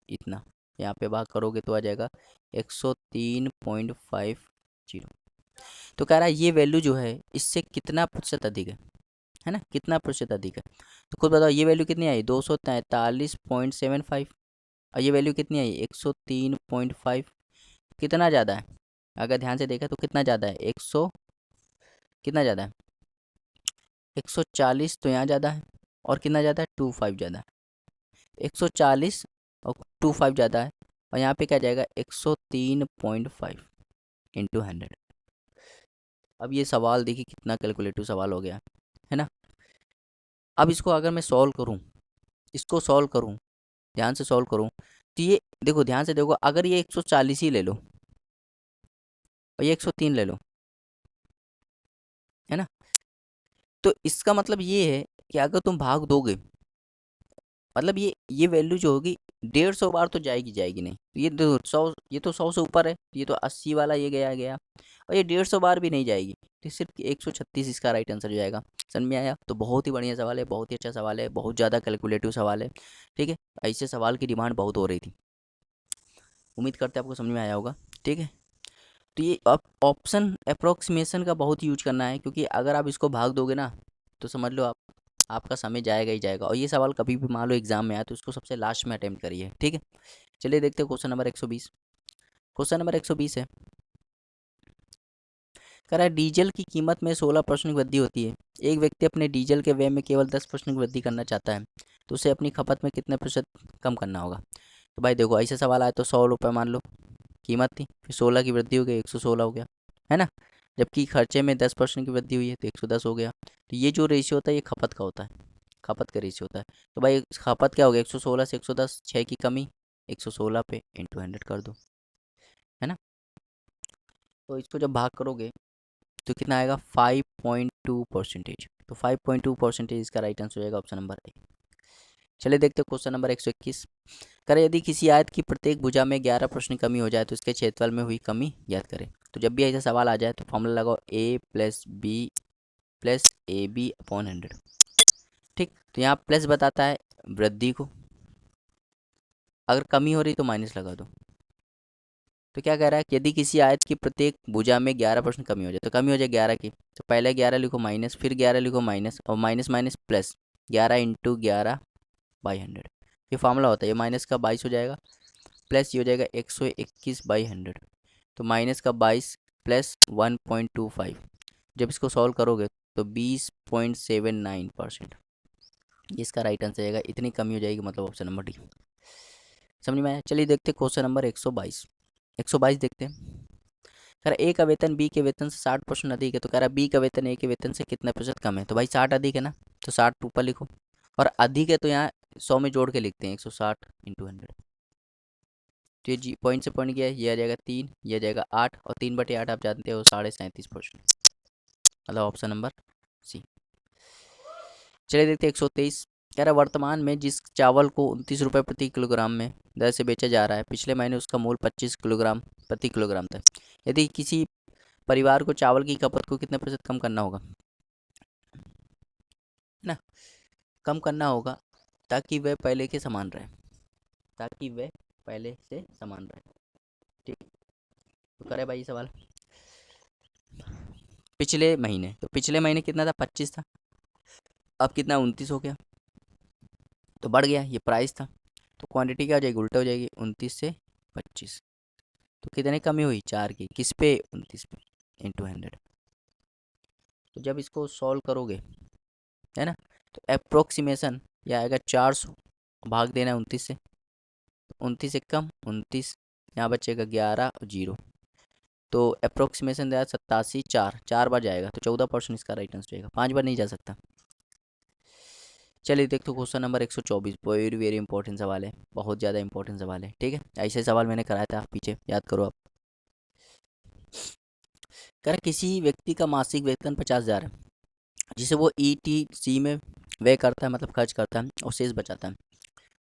इतना यहाँ पे भाग करोगे तो आ जाएगा 103.50। तो कह रहा है ये वैल्यू जो है इससे कितना प्रतिशत अधिक है ना, कितना प्रतिशत अधिक है। तो खुद बताओ ये वैल्यू कितनी आई 243.75, और ये वैल्यू कितनी आई 103.5, कितना ज़्यादा है। अगर ध्यान से देखा तो कितना ज़्यादा है 100, कितना ज़्यादा है 140, तो यहाँ ज़्यादा है, और कितना ज़्यादा है 25 ज़्यादा है, 140 और 25 ज़्यादा है, और यहाँ पे क्या जाएगा 103.5 × 100। अब ये सवाल देखिए कितना कैलकुलेटिव सवाल हो गया, है ना। अब इसको अगर मैं सॉल्व करूँ, इसको सॉल्व करूँ, ध्यान से सॉल्व करूँ, तो ये देखो ध्यान से देखो, अगर ये 140 ही ले लो और ये 103 ले लो, है ना, तो इसका मतलब ये है कि अगर तुम भाग दोगे, मतलब ये वैल्यू जो होगी 150 बार तो जाएगी जाएगी नहीं, ये तो 100, ये तो 100 से ऊपर है, ये तो 80 वाला ये गया गया, और ये 150 बार भी नहीं जाएगी, तो सिर्फ 136 इसका राइट आंसर हो जाएगा। समझ में आया। तो बहुत ही बढ़िया सवाल है, बहुत ही अच्छा सवाल है, बहुत ज़्यादा कैलकुलेटिव सवाल है, ठीक है। ऐसे सवाल की डिमांड बहुत हो रही थी, उम्मीद करते हैं आपको समझ में आया होगा, ठीक है। तो ये ऑप्शन अप्रोक्सीमेशन का बहुत यूज करना है, क्योंकि अगर आप इसको भाग दोगे ना तो समझ लो आप आपका समय जाएगा ही जाएगा। और ये सवाल कभी भी मान लो एग्जाम में आया तो उसको सबसे लास्ट में अटेम्प्ट करिए, ठीक है। चलिए देखते हैं क्वेश्चन नंबर 120। क्वेश्चन नंबर 120 है, कह रहा है डीजल की कीमत में 16% की वृद्धि होती है। एक व्यक्ति अपने डीजल के व्यय में केवल 10% की वृद्धि करना चाहता है, तो उसे अपनी खपत में कितने प्रतिशत कम करना होगा। तो भाई देखो, ऐसे सवाल आए तो 100 रुपये मान लो कीमत थी, फिर 16 की वृद्धि हो गई, 116 हो गया, है ना। जबकि खर्चे में 10% की वृद्धि हुई है तो 110 हो गया। तो ये जो रेशियो होता है ये खपत का होता है, खपत का रेशियो होता है। तो भाई खपत क्या हो गया, 116 से 110, 6 की कमी, 116 पे इंटू 100 कर दो, है ना। तो इसको जब भाग करोगे तो कितना आएगा, 5.2%। तो 5.2% इसका राइट आंसर हो जाएगा ऑप्शन नंबर ए। चलिए देखते हैं क्वेश्चन नंबर 121। करें यदि किसी आयत की प्रत्येक भुजा में 11% कमी हो जाए तो उसके क्षेत्रफल में हुई कमी ज्ञात करें। तो जब भी ऐसा सवाल आ जाए तो फॉर्मूला लगाओ a plus B plus A B upon 100, ठीक। तो यहाँ प्लस बताता है वृद्धि को, अगर कमी हो रही तो माइनस लगा दो। तो क्या कह रहा है कि यदि किसी आयत की प्रत्येक भुजा में 11% कमी हो जाए, तो कमी हो जाए 11 की, तो पहले 11 लिखो माइनस, फिर 11 लिखो माइनस, और माइनस माइनस प्लस, 11 इंटू 11/100। ये फार्मूला होता है, ये माइनस का 22 हो जाएगा, प्लस ये हो जाएगा 121/100। तो माइनस का 22 प्लस 1.25, जब इसको सॉल्व करोगे तो 20.79%। ये इसका राइट आंसर आएगा, इतनी कमी हो जाएगी, मतलब ऑप्शन नंबर डी। समझ में आया। चलिए देखते हैं क्वेश्चन नंबर 122। 122 देखते हैं। कह रहा ए का वेतन बी के वेतन से 60% अधिक है, तो कह रहा बी का वेतन ए के वेतन से कितना प्रतिशत कम है। तो भाई 60 अधिक है ना, तो 60 ऊपर लिखो, और अधिक है तो यहाँ 100 में जोड़ के लिखते हैं, 160 इंटू 100। तो ये जी पॉइंट से पॉइंट गया है, ये आ जाएगा 3, ये आ जाएगा 8, और 3/8 आप जानते हो 37.5%, मतलब ऑप्शन नंबर सी। चलिए देखते हैं 123। कह रहा वर्तमान में जिस चावल को 29 रुपये प्रति किलोग्राम में दर से बेचा जा रहा है, पिछले महीने उसका मूल्य 25 किलोग्राम प्रति किलोग्राम था। यदि किसी परिवार को चावल की खपत को कितने प्रतिशत कम करना होगा, ना, कम करना होगा ताकि वह पहले के समान रहे, ताकि वह पहले से समान रहे, ठीक। तो करे भाई सवाल, पिछले महीने, तो पिछले महीने कितना था, 25 था, अब कितना 29 हो गया, तो बढ़ गया, ये प्राइस था। तो क्वांटिटी क्या हो जाएगी, उल्टा हो जाएगी, 29 से 25। तो कितने कमी हुई, 4 की, किस पे, 29 पे, इंटू 100। तो जब इसको सॉल्व करोगे, है ना, तो अप्रोक्सीमेशन यह आएगा 400, भाग देना है 29 से, 29 से कम 29, यहाँ बचेगा 11 और 0। तो अप्रोक्सीमेशन दिया 87, 4 बार जाएगा, तो 14% इसका राइट आंसर रहेगा, 5 बार नहीं जा सकता। चलिए देखते question number 124। Very very important सवाल है, बहुत ज़्यादा इंपॉर्टेंट सवाल है, ठीक है। ऐसे सवाल मैंने कराया था पीछे, याद करो आप। कह रहा किसी व्यक्ति का मासिक वेतन 50,000 है, जिसे वो ETC में व्यय करता है, मतलब खर्च करता है और शेष बचाता है,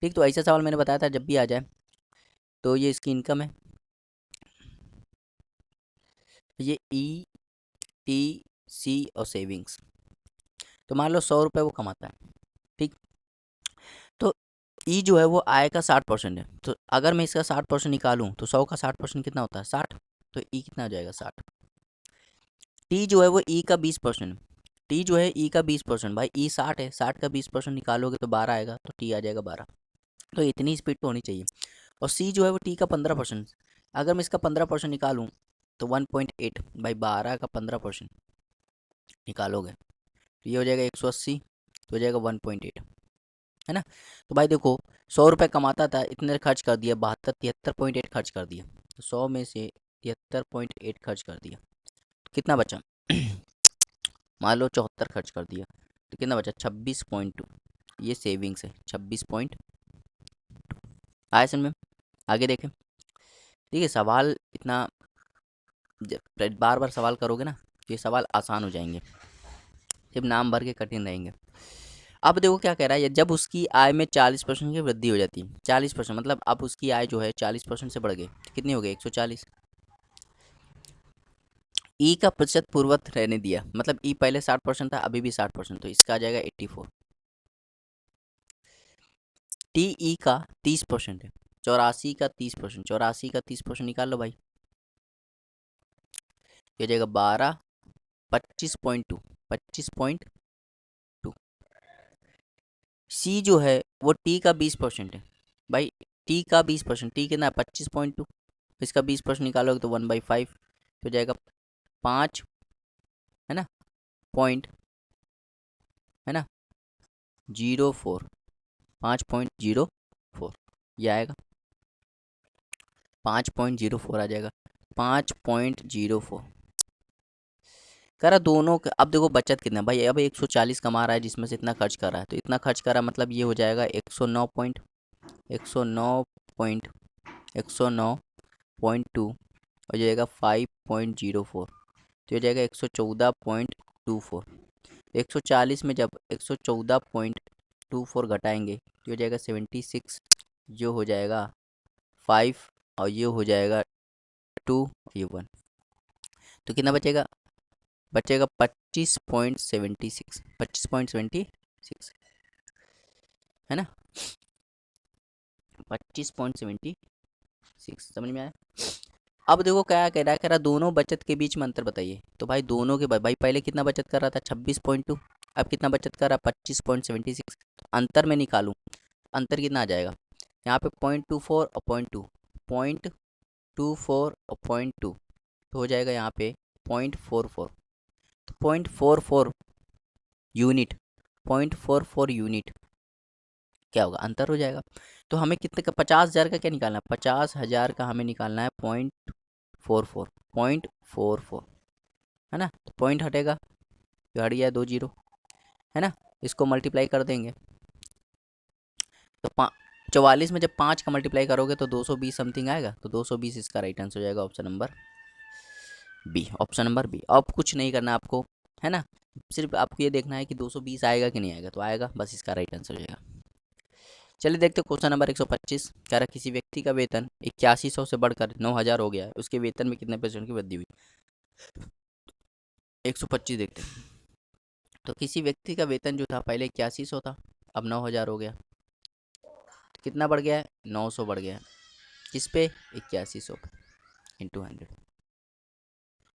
ठीक। तो ऐसा सवाल मैंने बताया था, जब भी आ जाए तो ये इसकी इनकम है, ये ETC और सेविंग्स। तो मान लो 100 रुपये वो कमाता है, ठीक। तो ई जो है वो आय का 60% है, तो अगर मैं इसका 60% निकालूं तो 100 का 60% कितना होता है, 60। तो ई कितना आ जाएगा, 60। टी जो है वो ई का 20%, टी जो है ई का 20%, भाई ई 60 है, 60 का 20% निकालोगे तो 12 आएगा, तो टी आ जाएगा 12। तो इतनी स्पीड तो होनी चाहिए। और सी जो है वो टी का 15%, अगर मैं इसका 15% निकालूँ तो 1.8, भाई 12 का 15% निकालोगे तो ये हो जाएगा 180, तो हो जाएगा 1.8, है ना। तो भाई देखो, 100 रुपये कमाता था, इतने खर्च कर दिया, 73 खर्च कर दिया, तो 100 में से 73.8 खर्च कर दिया, तो कितना बचा मान लो 74 खर्च कर दिया, तो कितना बचा 26.2, ये सेविंग्स है 26.2। आया समझ में, आगे देखें। ठीक है, सवाल इतना बार बार सवाल करोगे ना तो ये सवाल आसान हो जाएंगे, जब नाम भर के कठिन रहेंगे। अब देखो क्या कह रहा है, जब उसकी आय में 40% की वृद्धि हो जाती है, 40% मतलब अब उसकी आय जो है 40% से बढ़ गई, कितनी हो गई, 140। ई का प्रतिशत पूर्वत रहने दिया, मतलब ई पहले 60% था, अभी भी 60%, तो इसका आ जाएगा 84। टी ई का 30% है, 84 का 30%, 84 का 30% निकाल लो भाई, ये हो जाएगा 12, 25.2, 25.2, सी जो है वो टी का 20% है भाई। टी का 20%, टी कितना 25.2, इसका 20% निकालोगे तो 1/5 हो जाएगा 5, है ना, पॉइंट, है ना, 04, 5.04 ये आएगा, 5.04 आ जाएगा, 5.04। कह रहा दोनों अब देखो बचत कितना भाई, अब 140 कमा रहा है जिसमें से इतना खर्च कर रहा है, तो इतना खर्च कर रहा है मतलब ये हो जाएगा 109.2 हो जाएगा 5.04, तो हो जाएगा 114.24। 140 में जब 114.24 घटाएंगे तो हो जाएगा 76, जो हो जाएगा 5, और ये हो जाएगा 2, ये 1, तो कितना बचेगा, बचेगा 25.76, 25.76, है ना, 25.76, समझ में आया। अब देखो क्या कह रहा दोनों बचत के बीच में अंतर बताइए, तो भाई दोनों के भाई पहले कितना बचत कर रहा था 26.2, अब कितना बचत कर रहा है 25.76, अंतर में निकालूं, अंतर कितना आ जाएगा यहाँ पे 0.24 और 0.2, 0.24 और 0.2, तो हो जाएगा यहाँ पे 0.44, तो 0.44 यूनिट, 0.44 यूनिट क्या होगा, अंतर हो जाएगा। तो हमें कितने का 50,000 का क्या निकालना है, 50,000 का हमें निकालना है 0.44, 0.44, है ना, तो पॉइंट हटेगा, जो हट गया 2 जीरो, है ना, इसको मल्टीप्लाई कर देंगे तो 44 में जब 5 का मल्टीप्लाई करोगे तो 220 समथिंग आएगा, तो 220 इसका राइट आंसर हो जाएगा, option number B, option number B. अब कुछ नहीं करना आपको, है ना, सिर्फ आपको ये देखना है कि 220 आएगा कि नहीं आएगा, तो आएगा, बस इसका राइट आंसर हो जाएगा। चलिए देखते हैं क्वेश्चन नंबर 125, कह रहा किसी व्यक्ति का वेतन 8100 से बढ़कर 9000 हो गया है, उसके वेतन में कितने परसेंट की वृद्धि हुई। 125 देखते हैं, तो किसी व्यक्ति का वेतन जो था पहले 8100 था, अब 9000 हो गया, तो कितना बढ़ गया है, 900 बढ़ गया है, किस पे, 8100 इंटू 100,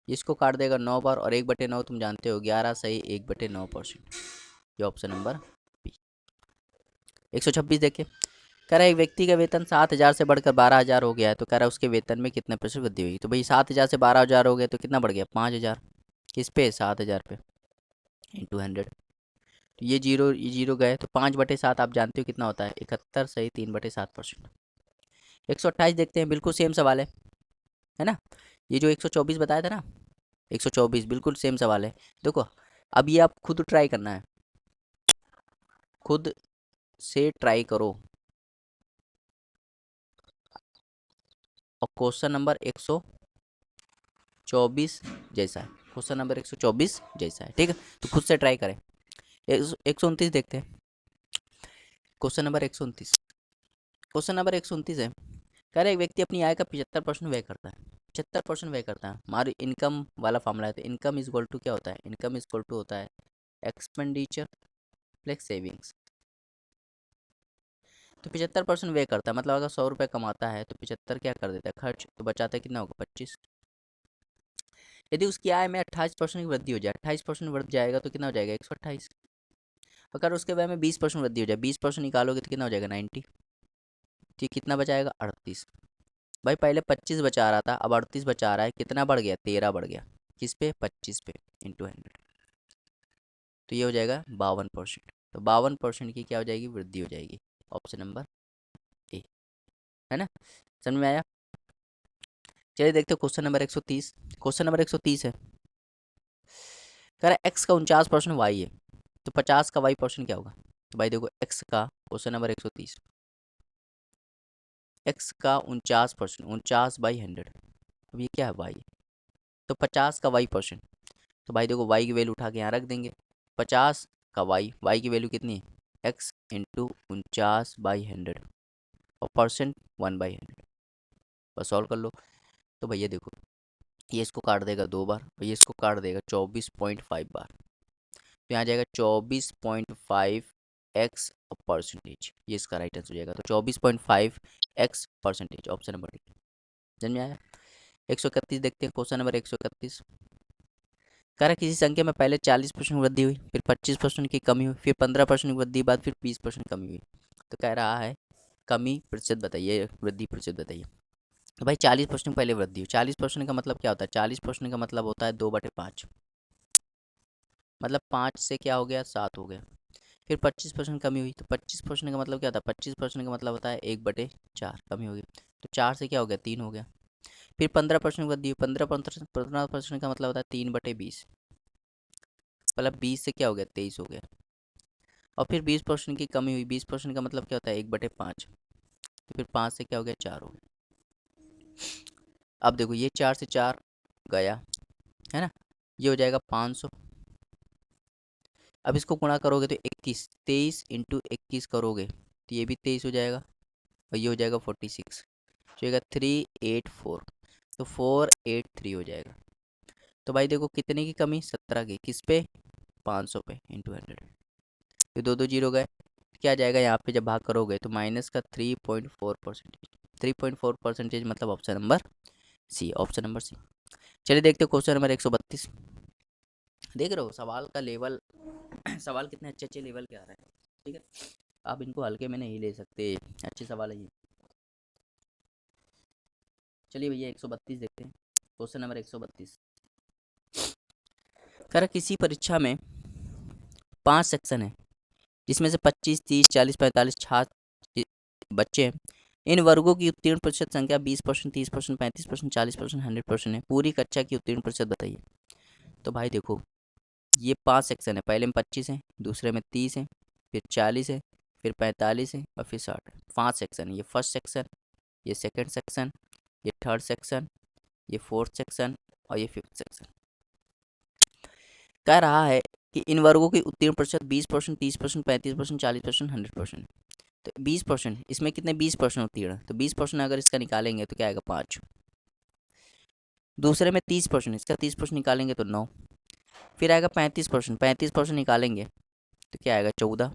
इसको काट देगा 9 बार, और 1/9 तुम जानते हो 11 सही 1/9%, ये ऑप्शन नंबर बी। 126 देखिए, कह रहा है एक व्यक्ति का वेतन 7000 से बढ़कर 12000 हो गया है, तो कह रहा है उसके वेतन में कितने प्रतिशत वृद्धि हुई, तो भाई 7000 से 12000 हो गया तो कितना बढ़ गया 5000, किस पे 7000 पे इंटू 100, तो ये जीरो गए, तो 5/7 आप जानते हो कितना होता है 71 सही 3/7%। 128 देखते हैं, बिल्कुल सेम सवाल है ना, ये जो 124 बताया था ना, 124 बिल्कुल सेम सवाल है। देखो अब ये आप खुद ट्राई करना है, खुद से ट्राई करो, और क्वेश्चन नंबर 124 जैसा है, क्वेश्चन नंबर 124 जैसा है, ठीक है, तो खुद से ट्राई करें। 129 देखते हैं, क्वेश्चन नंबर 129, क्वेश्चन नंबर 129 है, कह रहे एक व्यक्ति अपनी आय का 75% व्यय करता है, 75% व्यय करता है, हमारी इनकम वाला फॉर्मूला है, तो इनकम इज इक्वल टू क्या होता है, इनकम इज इक्वल टू होता है एक्सपेंडिचर प्लस सेविंग्स, तो 75% व्यय करता है, मतलब अगर 100 रुपये कमाता है तो 75 क्या कर देता है खर्च, तो बचाता है कितना होगा 25। यदि उसकी आय में 28% की वृद्धि हो जाए, 28% बढ़ जाएगा तो कितना हो जाएगा 128, अगर उसके व्यय में 20% वृद्धि हो जाए, 20% निकालोगे तो कितना हो जाएगा 90, ठीक, कितना बचाएगा 38, भाई पहले 25 बचा रहा था अब 38 बचा रहा है, कितना बढ़ गया 13 बढ़ गया, किस पे 25 पे इंटू 100, तो ये हो जाएगा 52%, तो 52% की क्या हो जाएगी वृद्धि हो जाएगी, ऑप्शन नंबर ए, है ना, समझ में आया। चलिए देखते हैं क्वेश्चन नंबर 130, क्वेश्चन नंबर 130 है, कह रहा है एक्स का 49% वाई है, तो 50 का वाई परसेंट क्या होगा, तो भाई देखो एक्स का, क्वेश्चन नंबर 130, एक्स का 49%, 49/100, अब ये क्या है वाई, तो 50 का वाई परसेंट, तो भाई देखो वाई की वैल्यू उठा के यहाँ रख देंगे, 50 का वाई की वैल्यू कितनी है एक्स इंटू 49/100, और परसेंट 1/100, बस सॉल्व कर लो, तो भैया देखो ये इसको काट देगा 2 बार, भैया इसको काट देगा 24.5 बार, तो यहाँ जाएगा 24.5 एक्स परसेंटेज, ये इसका राइट आंसर हो जाएगा, तो 24.5 x percentage, option number D, समझ में आया। 131 देखते हैं, क्वेश्चन नंबर 131, कह रहा किसी संख्या में पहले 40% वृद्धि हुई, फिर 25% की कमी हुई, फिर 15% की वृद्धि बाद फिर 20% कमी हुई। तो कह रहा है कमी प्रतिशत बताइए, वृद्धि प्रतिशत बताइए। तो भाई 40% पहले वृद्धि हुई। 40% का मतलब क्या होता है? 40% का मतलब होता है 2/5, मतलब 5 से क्या हो गया 7 हो गया। फिर 25% कमी हुई, तो 25% का मतलब क्या था? 25% का मतलब होता है 1/4 कमी हो गई, तो 4 से क्या हो गया 3 हो गया। फिर 15% वृद्धि हुई, 15% का मतलब होता है 3/20, मतलब 20 से क्या हो गया 23 हो गया। और फिर 20% की कमी हुई, 20% का मतलब क्या होता है 1/5, तो फिर 5 से क्या हो गया 4 हो गया। अब देखो ये 4 से 4 गया, है ना, ये हो जाएगा 500। अब इसको गुणा करोगे तो 21, 23 इंटू 21 करोगे तो ये भी 23 हो जाएगा, और ये हो जाएगा 46, तो जाएगा 384, तो 483 हो जाएगा। तो भाई देखो कितने की कमी? 17 की। किस पे? 500 पे इंटू 100। तो दो दो जीरो गए, क्या जाएगा यहाँ पे जब भाग करोगे तो माइनस का 3.4%। 3.4% मतलब option number C, option number C. चलिए देखते हो क्वेश्चन नंबर 132। देख रहे हो सवाल का लेवल सवाल कितने अच्छे अच्छे लेवल के आ रहे हैं, ठीक है। आप इनको हल्के में नहीं ले सकते, अच्छे सवाल है ये। चलिए भैया 132 देखते हैं, क्वेश्चन नंबर 132। कह रहा किसी परीक्षा में 5 सेक्शन है, जिसमें से 25, 30, 40, 45 छात्र बच्चे हैं। इन वर्गों की उत्तीर्ण प्रतिशत संख्या 20%, 30%, 35%, 40%, 100% है। पूरी कक्षा की उत्तीर्ण प्रतिशत बताइए। तो भाई देखो ये 5 सेक्शन है, पहले में 25 है, दूसरे में 30 है, फिर 40 है, फिर 45 है और फिर 60 है। 5 सेक्शन है, ये फर्स्ट सेक्शन, ये सेकंड सेक्शन, ये थर्ड सेक्शन, ये फोर्थ सेक्शन और ये फिफ्थ सेक्शन। कह रहा है कि इन वर्गों की उत्तीर्ण प्रतिशत 20%, 30%, 35%, 40%, 100%। तो 20%, इसमें कितने 20% उत्तीर्ण, तो 20% अगर इसका निकालेंगे तो क्या आएगा 5। दूसरे में 30%, इसका 30% निकालेंगे तो 9। फिर आएगा 35%, 35% निकालेंगे तो क्या आएगा 14।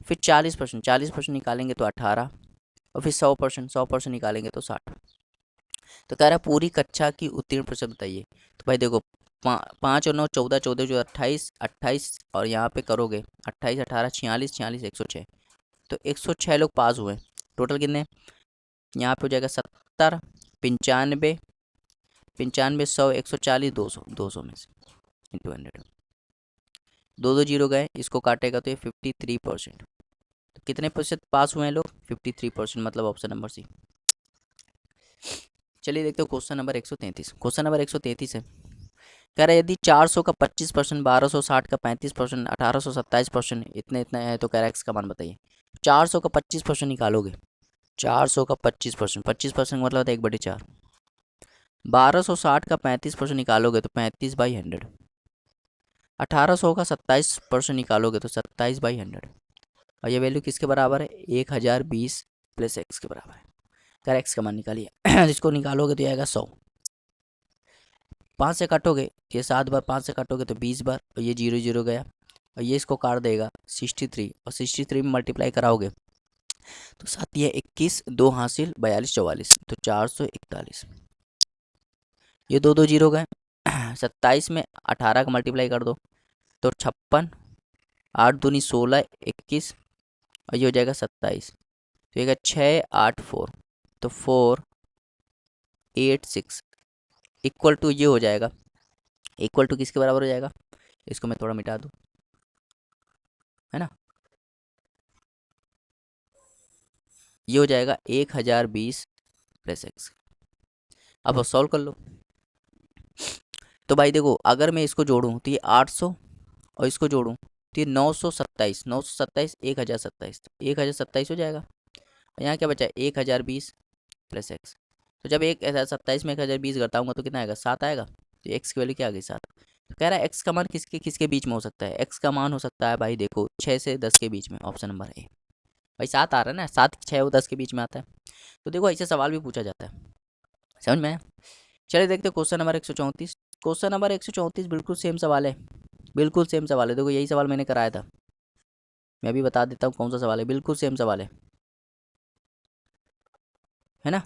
फिर 40%, 40% निकालेंगे तो 18। और फिर 100%, 100% निकालेंगे तो 60। तो कह रहा है पूरी कक्षा की उत्तीर्ण प्रतिशत बताइए। तो भाई देखो 5 और 9 14, 14 जो 28, 28 और यहाँ पे करोगे 28, 18, 46, 46, 106। तो 106 लोग पास हुए। टोटल कितने? यहाँ पे हो जाएगा 70, 95, 95, 100, 140, 200, 200 में से इंटू 100। दो दो जीरो गए, इसको काटेगा तो ये 53%। तो कितने प्रतिशत पास हुए हैं लोग? 53%, मतलब ऑप्शन नंबर सी। चलिए देखते हो क्वेश्चन नंबर 133। क्वेश्चन नंबर 133 है, कह रहा है यदि 400 का 25%, 1260 का 35%, 1827% इतने इतना है तो कह रहा है एक्स का मान बताइए। 400 का 25% निकालोगे, 400 का 25%, 25% मतलब 1/4। 1260 का 35% निकालोगे तो 35/100। 1800 का 27% निकालोगे तो 27/100। और ये वैल्यू किसके बराबर है? 1020 प्लस एक्स के बराबर है। कर एक्स का मान निकालिए इसको निकालोगे तो आएगा 100। 5 से काटोगे ये 7 बार, 5 से काटोगे तो 20 बार, और ये 0 0 गया, और ये इसको काट देगा 63, और 63 में मल्टीप्लाई कराओगे तो 7 ये 21, 2 हासिल 42, 44, तो 441। ये दो दो जीरो गए 27 में 18 का मल्टीप्लाई कर दो तो 56, 8 दूनी 16, 21, और ये हो जाएगा 27, तो ये 684, तो 486 इक्वल टू ये हो जाएगा, इक्वल टू किसके बराबर हो जाएगा? इसको मैं थोड़ा मिटा दूँ, है ना, ये हो जाएगा 1020 प्लस एक्स। अब सॉल्व कर लो। तो भाई देखो अगर मैं इसको जोड़ूँ तो ये 800, और इसको जोड़ूँ तो ये 927, 927, 1027, तो 1027 हो जाएगा। और यहाँ क्या बचा है? 1020 प्लस एक्स। तो जब 1027 में 1020 करता हूँ तो कितना आएगा? 7 आएगा। तो एक्स की वैल्यू क्या आ गई? 7। तो कह रहा है एक्स का मान किसके किसके बीच में हो सकता है? एक्स का मान हो सकता है भाई देखो 6 से 10 के बीच में, ऑप्शन नंबर ए। भाई 7 आ रहा है ना, 7, 6 और 10 के बीच में आता है। तो देखो ऐसे सवाल भी पूछा जाता है, समझ में आया? चलिए देखते हैं क्वेश्चन नंबर 134। क्वेश्चन नंबर 134 बिल्कुल सेम सवाल है, बिल्कुल सेम सवाल है। देखो यही सवाल मैंने कराया था, मैं अभी बता देता हूँ कौन सा सवाल है। बिल्कुल सेम सवाल है ना।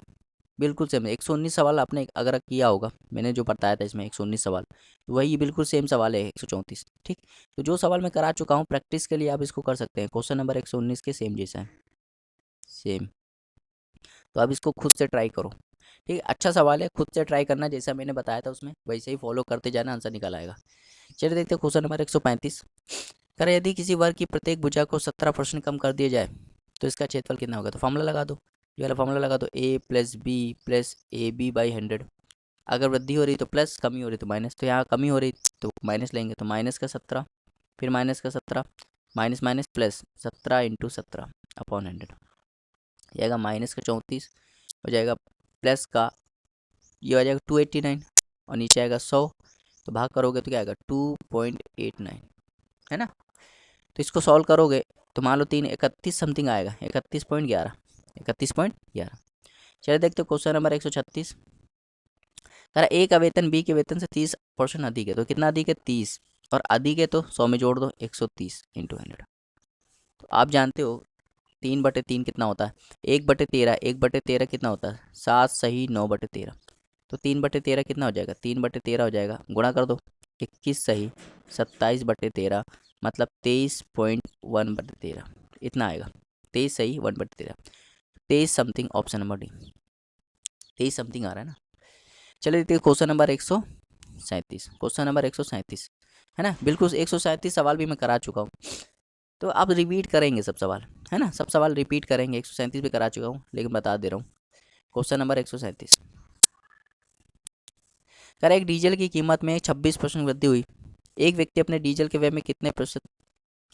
बिल्कुल सेम 119 सवाल आपने अगर किया होगा, मैंने जो बताया था इसमें 119 सवाल, तो वही बिल्कुल सेम सवाल है 134। ठीक, तो जो सवाल मैं करा चुका हूँ प्रैक्टिस के लिए आप इसको कर सकते हैं। क्वेश्चन नंबर 119 के सेम जैसा है, सेम। तो आप इसको खुद से ट्राई करो। ठीक है, अच्छा सवाल है, खुद से ट्राई करना, जैसा मैंने बताया था उसमें वैसे ही फॉलो करते जाना, आंसर निकल आएगा। चलिए देखते हैं क्वेश्चन नंबर 135। करें यदि किसी वर्ग की प्रत्येक भुजा को 17% कम कर दिया जाए तो इसका क्षेत्रफल कितना होगा। तो फॉर्मूला लगा दो, ये वाला फॉर्मूला लगा दो, a plus B plus A B by 100। अगर वृद्धि हो रही तो प्लस, कमी हो रही तो माइनस। तो यहाँ कमी हो रही तो माइनस लेंगे, तो माइनस का 17, फिर माइनस का 17, minus minus plus 17 into 17 upon 100 जाएगा माइनस का 34, हो जाएगा प्लस का ये हो जाएगा 289 और नीचे आएगा 100, तो भाग करोगे तो क्या आएगा 2.89, है ना। तो इसको सॉल्व करोगे तो मान लो 331 समथिंग आएगा, 31.11, 31.11। चलिए देखते हो क्वेश्चन नंबर 136। कह रहा ए का वेतन बी के वेतन से 30% अधिक है, तो कितना अधिक है 30, और अधिक है तो 100 में जोड़ दो 130 इंटू 100। तो आप जानते हो 3/3 कितना होता है, 1/13, 1/13 कितना होता है 7 सही 9/13। तो 3/13 कितना हो जाएगा, 3/13 हो जाएगा, गुणा कर दो 21 सही 27/13, मतलब 23.1/13 इतना आएगा। 23 सही 1/13, 23 something, option number D 23 something आ रहा है ना। चलिए देखते हैं क्वेश्चन नंबर 137। क्वेश्चन नंबर 137 है ना, बिल्कुल 137 सवाल भी मैं करा चुका हूँ, तो आप रिपीट करेंगे सब सवाल, है ना, सब सवाल रिपीट करेंगे। 137 भी करा चुका हूँ लेकिन बता दे रहा हूँ। क्वेश्चन नंबर 137 कर एक डीजल की कीमत में 26% वृद्धि हुई। एक व्यक्ति अपने डीजल के व्यय में कितने प्रतिशत,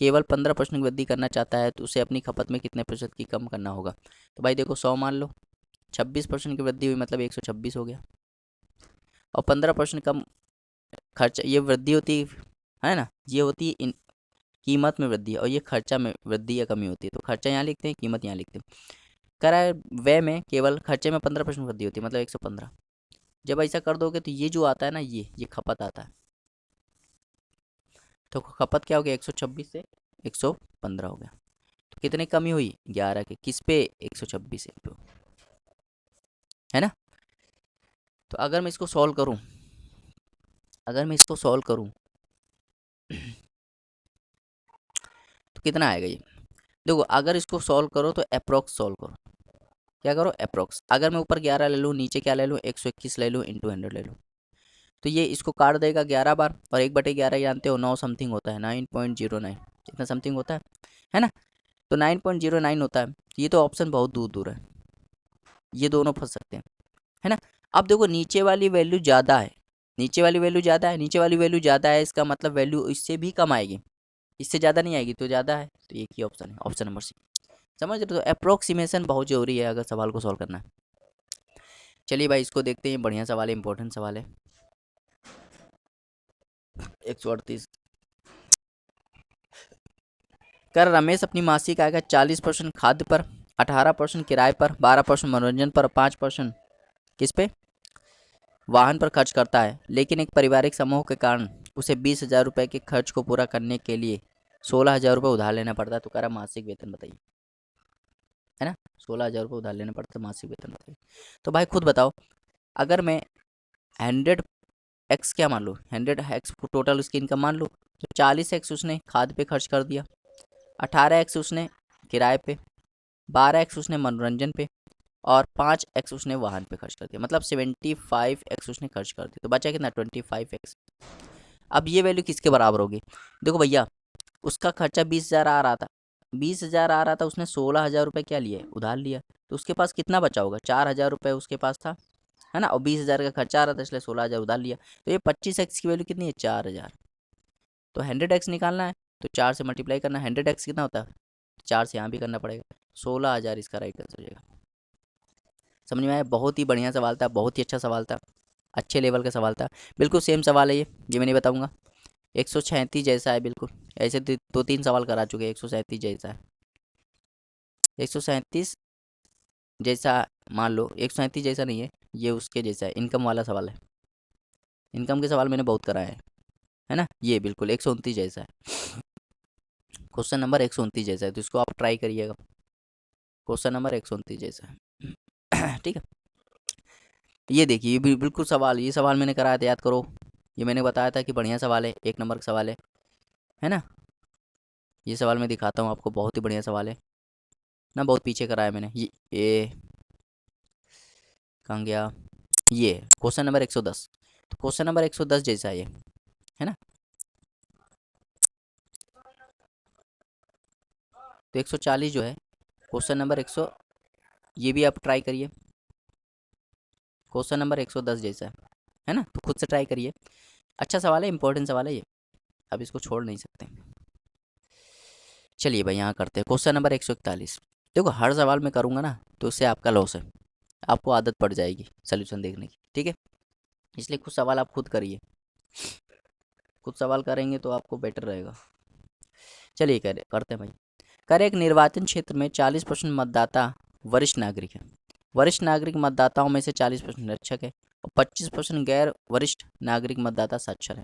केवल 15% वृद्धि करना चाहता है, तो उसे अपनी खपत में कितने प्रतिशत की कम करना होगा। तो भाई देखो 100 मान लो, 26% की वृद्धि हुई मतलब 126 हो गया, और 15% कम खर्च, ये वृद्धि होती है ना, ये होती है इन कीमत में वृद्धि, और ये खर्चा में वृद्धि या कमी होती है। तो खर्चा यहाँ लिखते हैं, कीमत यहाँ लिखते हैं। कह रहा है व्यय में केवल, खर्चे में 15% वृद्धि होती है मतलब 115। जब ऐसा कर दोगे तो ये जो आता है ना, ये खपत आता है, तो खपत क्या हो गया 126 से 115 हो गया। तो कितनी कमी हुई 11 के, किस पे 126 पे, है ना। तो अगर मैं इसको सॉल्व करूं, अगर मैं इसको सॉल्व करूं तो कितना आएगा ये। देखो अगर इसको सॉल्व करो तो अप्रोक्स सॉल्व करो, क्या करो अप्रोक्स। अगर मैं ऊपर 11 ले लूँ, नीचे क्या ले लूँ 121 ले लूँ, इंटू 100 ले लूँ, तो ये इसको काट देगा 11 बार, और 1/11 जानते हो 9 समथिंग होता है, 9.09 इतना समथिंग होता है ना। तो 9.09 होता है, तो ये तो ऑप्शन बहुत दूर दूर है, ये दोनों फंस सकते हैं, है ना। अब देखो नीचे वाली वैल्यू ज़्यादा है, नीचे वाली वैल्यू ज़्यादा है, नीचे वाली वैल्यू ज़्यादा है, इसका मतलब वैल्यू इससे भी कम आएगी, इससे ज़्यादा नहीं आएगी, तो ज़्यादा है, तो एक ही ऑप्शन है, ऑप्शन नंबर सी। समझ रहे हो, तो अप्रोक्सीमेशन बहुत जरूरी है अगर सवाल को सॉल्व करना है। चलिए भाई इसको देखते हैं, बढ़िया सवाल है, इंपॉर्टेंट सवाल है। 138 कर रमेश अपनी मासिक आय का 40% खाद्य पर, 18% किराए पर, 12% मनोरंजन पर, 5% किस पे, वाहन पर खर्च करता है। लेकिन एक पारिवारिक समूह के कारण उसे 20,000 रुपये के खर्च को पूरा करने के लिए 16,000 रुपये उधार लेना पड़ता है। तो कह रहा मासिक वेतन बताइए, है ना, 16,000 रुपये उधार लेना पड़ता है, मासिक वेतन बताइए। तो भाई खुद बताओ, अगर मैं 100x क्या मान लूँ, 100x टोटल उसकी इनकम मान लूँ, तो 40x उसने खाद पे खर्च कर दिया, 18x उसने किराए पे, 12x उसने मनोरंजन पे, और 5x उसने वाहन पे खर्च कर दिया, मतलब 75x उसने खर्च कर दिया। तो बचा कितना 25x। अब ये वैल्यू किसके बराबर होगी। देखो भैया उसका खर्चा 20,000 आ रहा था, 20,000 आ रहा था, उसने 16,000 रुपये क्या लिए उधार लिया, तो उसके पास कितना बचा होगा 4,000 रुपये उसके पास था, है ना, और 20,000 का खर्चा आ रहा था इसलिए 16,000 उधार लिया। तो ये 25x की वैल्यू कितनी है 4,000। तो 100x निकालना है तो 4 से मल्टीप्लाई करना है, 100x कितना होता है 4 से यहाँ भी करना पड़ेगा, 16,000 इसका राइट आंसर हो जाएगा। समझ में आया, बहुत ही बढ़िया सवाल था, बहुत ही अच्छा सवाल था, अच्छे लेवल का सवाल था। बिल्कुल सेम सवाल है ये मैं नहीं बताऊँगा। 137 जैसा है बिल्कुल, ऐसे 2-3 सवाल करा चुके हैं, 137 जैसा है, 137 जैसा मान लो, 137 जैसा नहीं है, ये उसके जैसा है, इनकम वाला सवाल है, इनकम के सवाल मैंने बहुत कराए हैं, है ना। ये बिल्कुल 129 जैसा है, क्वेश्चन नंबर 129 जैसा है, तो इसको आप ट्राई करिएगा, क्वेश्चन नंबर 129 जैसा है ठीक है। ये देखिए, ये बिल्कुल सवाल, ये सवाल मैंने कराया था, याद करो। ये मैंने बताया था कि बढ़िया सवाल है, 1 नंबर का सवाल है ना। ये सवाल मैं दिखाता हूँ आपको, बहुत ही बढ़िया सवाल है ना, बहुत पीछे कराया मैंने। ये कहाँ गया, ये क्वेश्चन नंबर 110। तो क्वेश्चन नंबर 110 जैसा है ना। तो 140 जो है क्वेश्चन नंबर 100, ये भी आप ट्राई करिए, क्वेश्चन नंबर 110 जैसा है ना। तो खुद से ट्राई करिए, अच्छा सवाल है, इंपॉर्टेंट सवाल है ये, अब इसको छोड़ नहीं सकते। चलिए भाई यहाँ करते हैं क्वेश्चन नंबर 141। देखो हर सवाल मैं करूँगा ना तो उससे आपका लॉस है, आपको आदत पड़ जाएगी सोल्यूशन देखने की, ठीक है। इसलिए कुछ सवाल आप खुद करिए, कुछ सवाल करेंगे तो आपको बेटर रहेगा। चलिए करते हैं भाई। कर एक निर्वाचन क्षेत्र में 40% मतदाता वरिष्ठ नागरिक है। वरिष्ठ नागरिक मतदाताओं में से 40% निरक्षर है और 25% गैर वरिष्ठ नागरिक मतदाता साक्षर है।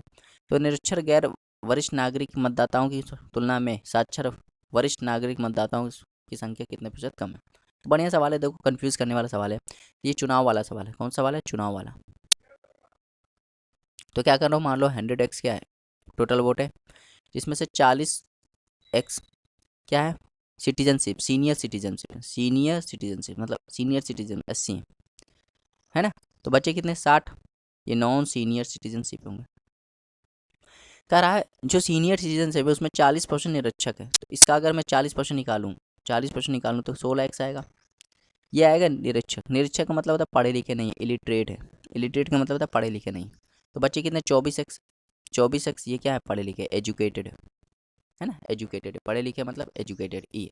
तो निरक्षर गैर वरिष्ठ नागरिक मतदाताओं की तुलना में साक्षर वरिष्ठ नागरिक मतदाताओं की संख्या कितने प्रतिशत कम है। तो बढ़िया सवाल है, देखो कंफ्यूज करने वाला सवाल है। ये चुनाव वाला सवाल है, कौन सा सवाल है, चुनाव वाला। तो क्या कर रहा हूँ, मान लो 100x क्या है, टोटल वोट है, जिसमें से 40x क्या है, citizenship, senior citizenship, senior citizenship मतलब सीनियर सिटीजन 80 है ना। तो बच्चे कितने, 60, ये नॉन सीनियर सिटीजनशिप होंगे। कह रहा है जो सीनियर सिटीजनशिप है उसमें 40% निरक्षक है, तो इसका अगर मैं 40% निकालूँ, 40% निकालूँ तो 16x आएगा। ये आएगा निरीक्षक, निरीक्षक का मतलब होता है पढ़े लिखे नहीं, इलिटरेट है, इलिटरेट का मतलब होता है पढ़े लिखे नहीं। तो बच्चे कितने, 24x, 24x ये क्या है, पढ़े लिखे, एजुकेटेड है ना, एजुकेटेड, पढ़े लिखे मतलब एजुकेटेड ई।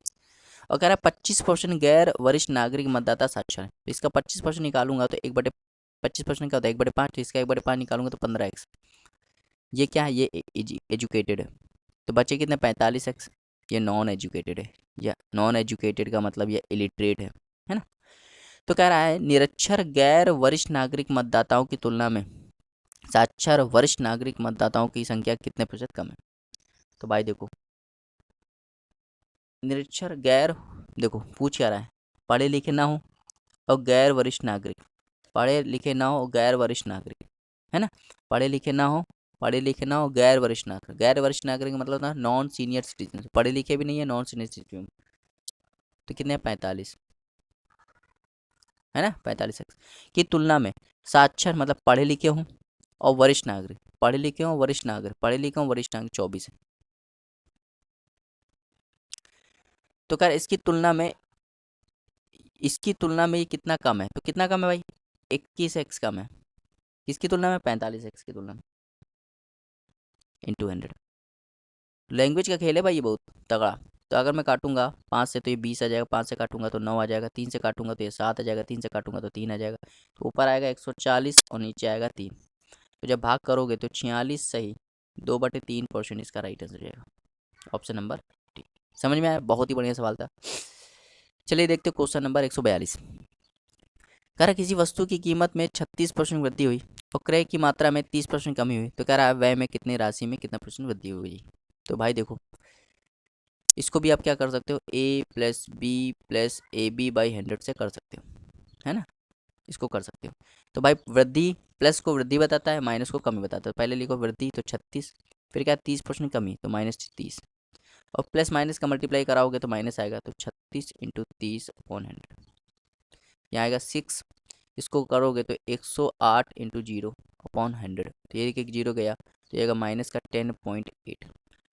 और कह रहा है 25% गैर वरिष्ठ नागरिक मतदाता साक्षर है, तो इसका 25% निकालूंगा तो 1/25% क्या होता है, 1/5, तो इसका 1/5 निकालूंगा तो 15x। ये क्या है, ये एजुकेटेड है। तो बच्चे कितने, 45x, ये नॉन एजुकेटेड है, या नॉन एजुकेटेड का मतलब ये इलिटरेट है ना। तो कह रहा है निरक्षर गैर वरिष्ठ नागरिक मतदाताओं की तुलना में साक्षर वरिष्ठ नागरिक मतदाताओं की संख्या कितने प्रतिशत कम है। तो भाई देखो निरक्षर गैर, देखो पूछ क्या रहा है, पढ़े लिखे ना हो और गैर वरिष्ठ नागरिक, पढ़े लिखे ना हो और गैर वरिष्ठ नागरिक, है ना। पढ़े लिखे ना हो, पढ़े लिखे ना हो, गैर वरिष्ठ नागरिक, गैर वरिष्ठ नागरिक का मतलब ना नॉन सीनियर सिटीजन, पढ़े लिखे भी नहीं है, नॉन सीनियर सिटीजन। तो कितने, 45 है ना, 45x की तुलना में साक्षर मतलब पढ़े लिखे हों और वरिष्ठ नागरिक, पढ़े लिखे हों वरिष्ठ नागरिक, पढ़े लिखे हों वरिष्ठ नागरिक 24 है। तो खैर इसकी तुलना में ये कितना कम है, तो कितना कम है भाई, 21x कम है, किसकी तुलना में, 45x की तुलना में, इंटू 100। लैंग्वेज का खेल है भाई ये बहुत तगड़ा। तो अगर मैं काटूंगा 5 से तो ये 20 आ जाएगा, 5 से काटूंगा तो 9 आ जाएगा, 3 से काटूंगा तो ये 7 आ जाएगा, 3 से काटूंगा तो 3 आ जाएगा। तो ऊपर आएगा 140 और नीचे आएगा 3। तो जब भाग करोगे तो 46 सही, 2/3% इसका राइट आंसर जाएगा, ऑप्शन नंबर डी। समझ में आया, बहुत ही बढ़िया सवाल था। चलिए देखते क्वेश्चन नंबर 142। कह रहा किसी वस्तु की कीमत में 36% वृद्धि हुई और क्रय की मात्रा में 30% कमी हुई, तो कह रहा है व्यय में कितनी राशि में कितना % वृद्धि हुई। तो भाई देखो इसको भी आप क्या कर सकते हो, a+b+ab/100 से कर सकते हो, है ना, इसको कर सकते हो। तो भाई वृद्धि, प्लस को वृद्धि बताता है, माइनस को कमी बताता है। पहले लिखो वृद्धि तो 36, फिर क्या 30% कमी तो -30, और प्लस माइनस का मल्टीप्लाई कराओगे तो माइनस आएगा, तो 36 × 30/100, यहाँ आएगा 6। इसको करोगे तो 108 × 0/100, तो ये एक जीरो गया, तो ये आएगा माइनस का 10.8,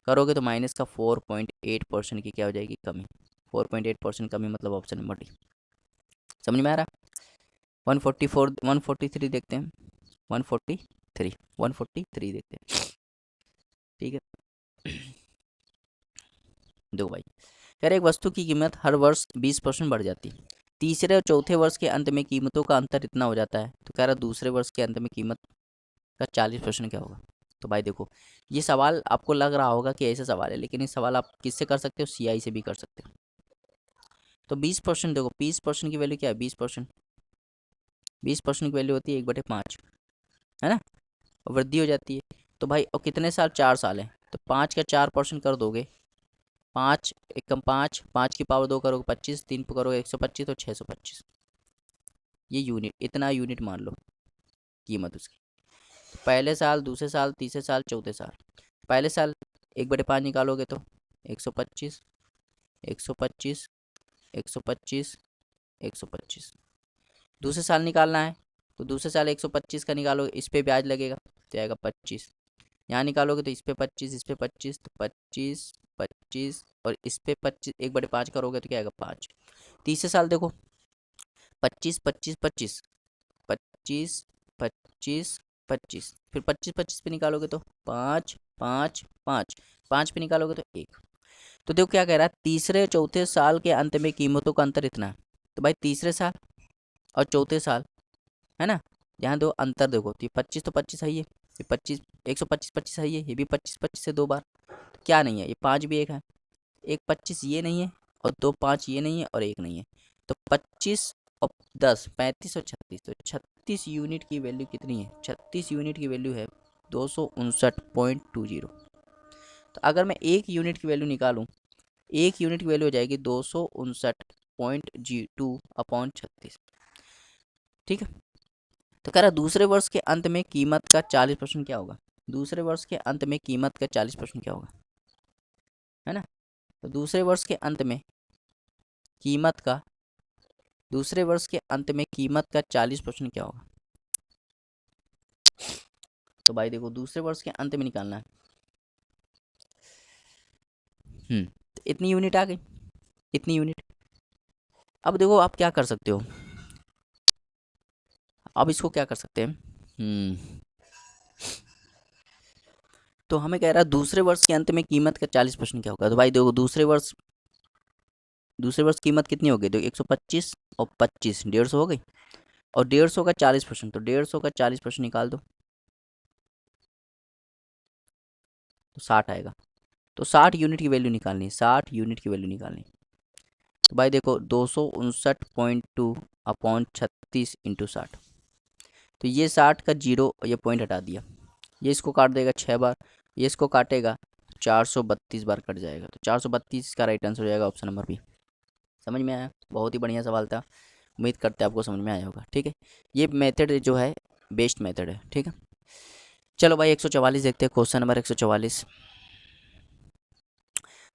करोगे तो माइनस का 4.8% की क्या हो जाएगी, कमी। 4.8% कमी मतलब ऑप्शन नंबर डी। समझ में आ रहा है। 144 143 देखते हैं, 143 143 देखते हैं, ठीक है। दो भाई, कह रहे एक वस्तु की कीमत हर वर्ष 20% बढ़ जाती है, तीसरे और चौथे वर्ष के अंत में कीमतों का अंतर इतना हो जाता है, तो कह रहा दूसरे वर्ष के अंत में कीमत का 40% क्या होगा। तो भाई देखो ये सवाल आपको लग रहा होगा कि ऐसा सवाल है, लेकिन ये सवाल आप किससे कर सकते हो, सीआई से भी कर सकते हो। तो 20%, देखो 20% की वैल्यू क्या है, 20%, 20% की वैल्यू होती है 1/5, है ना, और वृद्धि हो जाती है। तो भाई और कितने साल, 4 साल है, तो 5 का 4% कर दोगे, 5 एकम 5, 5 की पावर 2 करोगे 25, 3 पर करोगे 125, तो 625, ये यूनिट, इतना यूनिट मान लो, कीमत उसकी। पहले साल, दूसरे साल, तीसरे साल, चौथे साल। पहले साल 1/5 निकालोगे तो 125, 125, 125, 125। दूसरे साल निकालना है तो दूसरे साल 125 का निकालोगे, इस पे ब्याज लगेगा तो आएगा 25। यहाँ निकालोगे तो इस पे 25, इस पे 25, तो 25, 25 और इस पे 25, 1/5 करोगे तो क्या आएगा 5। तीसरे साल देखो 25, 25, 25, 25, 25, 25, फिर 25, 25 पे निकालोगे तो 5, 5, 5, 5 पे निकालोगे तो 1। तो देखो क्या कह रहा है, तीसरे चौथे साल के अंत में कीमतों का अंतर इतना है। तो भाई तीसरे साल और चौथे साल है ना, यहाँ दो अंतर देखो, तो ये 25 तो 25 है, ये 25, 125, 25 है, ये भी 25, 25 से 2 बार। तो क्या नहीं है, ये 5 भी एक है, एक 25 ये नहीं है और 2 5 ये नहीं है और एक नहीं है। तो 25 और 10 35 और 36, तो 36 यूनिट की वैल्यू कितनी है, 36 यूनिट की वैल्यू है 259.20। तो अगर मैं एक यूनिट की वैल्यू निकालूं, एक यूनिट की वैल्यू हो जाएगी 259.02/36। ठीक है। तो कह रहा दूसरे वर्ष के अंत में कीमत का 40% क्या होगा, दूसरे वर्ष के अंत में कीमत का 40% क्या होगा, है ना। तो दूसरे वर्ष के अंत में कीमत का, दूसरे वर्ष के अंत में कीमत का 40% क्या होगा। तो भाई देखो दूसरे वर्ष के अंत में निकालना है। तो इतनी यूनिट आ गई, इतनी यूनिट। अब देखो आप क्या कर सकते हो, अब इसको क्या कर सकते हैं। तो हमें कह रहा है दूसरे वर्ष के अंत में कीमत का 40% क्या होगा। तो भाई देखो दूसरे वर्ष कीमत कितनी हो गई, देखो 125 और 25, 150 हो गई, और 150 का 40%, तो 150 का 40% निकाल दो तो 60 आएगा। तो 60 यूनिट की वैल्यू निकालनी है, 60 यूनिट की वैल्यू निकालनी। तो भाई देखो 259.2/36 इंटू 60। तो ये 60 का जीरो, ये पॉइंट हटा दिया, ये इसको काट देगा 6 बार, ये इसको काटेगा 432 बार कट जाएगा। तो 432 का राइट आंसर हो जाएगा ऑप्शन नंबर बी। समझ में आया, बहुत ही बढ़िया सवाल था, उम्मीद करते हैं आपको समझ में आया होगा। ठीक है, ये मेथड जो है बेस्ट मेथड है। ठीक है, चलो भाई 144 देखते हैं, क्वेश्चन नंबर 144।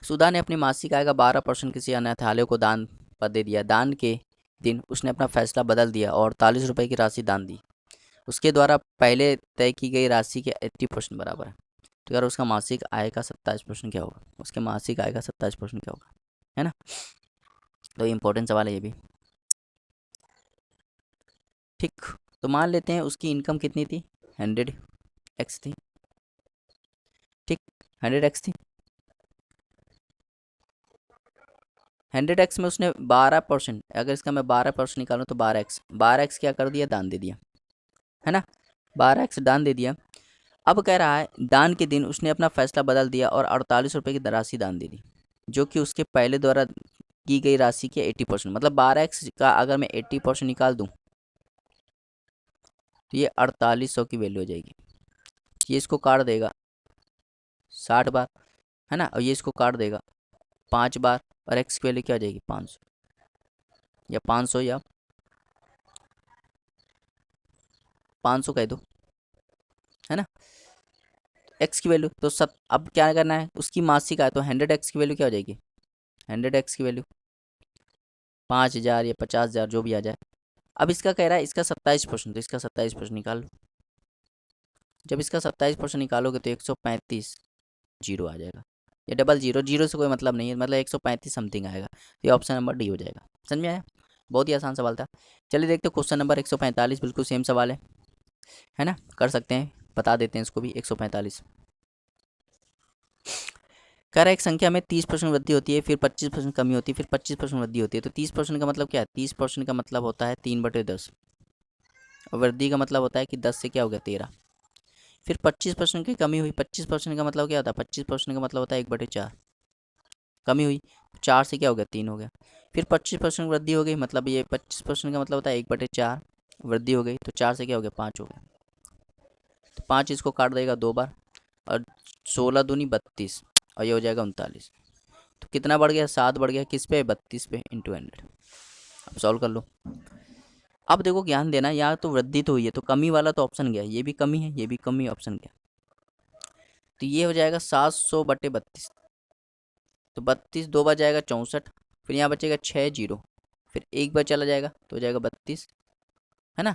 सुधा ने अपनी मासिक आय का 12% किसी अनाथालय को दान पर दे दिया। दान के दिन उसने अपना फैसला बदल दिया और 48 रुपये की राशि दान दी। उसके द्वारा पहले तय की गई राशि के 80% बराबर है। तो यार उसका मासिक आय का 27% क्या होगा, उसके मासिक आय का 27% क्या होगा, है ना। तो इम्पोर्टेंट सवाल है ये भी। ठीक, तो मान लेते हैं उसकी इनकम कितनी थी, 100x थी। ठीक, 100x थी, 100x में उसने 12%, अगर इसका मैं 12% निकालूँ तो 12x, 12x क्या कर दिया, दान दे दिया, है ना, 12x दान दे दिया। अब कह रहा है दान के दिन उसने अपना फैसला बदल दिया और 48 रुपये की राशि दान दे दी, जो कि उसके पहले द्वारा की गई राशि के 80%, मतलब 12x का अगर मैं 80% निकाल दूं तो ये 4800 की वैल्यू हो जाएगी। ये इसको काट देगा 60 बार, है ना, और ये इसको काट देगा 5 बार, और x की वैल्यू क्या हो जाएगी 500, या 500 या 500 कह दो, है ना, x की वैल्यू। तो सब अब क्या करना है, उसकी मासिक आय, तो 100x की वैल्यू क्या हो जाएगी, 100x की वैल्यू 5000 या 50,000 जो भी आ जाए। अब इसका कह रहा है इसका 27%, तो इसका 27% निकाल लो। जब इसका 27% निकालोगे तो 135 जीरो आ जाएगा, ये डबल जीरो, जीरो से कोई मतलब नहीं है, मतलब 135 समथिंग आएगा। तो ये ऑप्शन नंबर डी हो जाएगा। समझ में आया, बहुत ही आसान सवाल था। चलिए देखते हैं क्वेश्चन नंबर 145, बिल्कुल सेम सवाल है ना, कर सकते हैं, बता देते हैं इसको भी। 145 कह रहा है एक संख्या में 30% वृद्धि होती है, फिर 25% कमी होती है, फिर 25% वृद्धि होती है। तो 30% का मतलब क्या है, 30% का मतलब होता है 3/10, और वृद्धि का मतलब होता है कि 10 से क्या हो गया 13। फिर 25% की कमी हुई, 25% का मतलब क्या होता है, 25% का मतलब होता है 1/4, कमी हुई 4 से क्या हो गया 3 हो गया। फिर 25% वृद्धि हो गई, मतलब ये 25% का मतलब होता है 1/4 वृद्धि हो गई, तो 4 से क्या हो गया 5 हो गया। तो 5 इसको काट देगा 2 बार, और 16 दूनी 32, और ये हो जाएगा 39। तो कितना बढ़ गया, 7 बढ़ गया, किस पे, 32 पे इंटू 100। अब सॉल्व कर लो। अब देखो ध्यान देना, यहाँ तो वृद्धि तो हुई है, तो कमी वाला तो ऑप्शन गया, ये भी कमी है, ये भी कमी ऑप्शन गया, तो ये हो जाएगा 700/32। तो 32 दो बार जाएगा 64, फिर यहाँ बचेगा 6 जीरो, फिर एक बार चला जाएगा तो हो जाएगा 32, है ना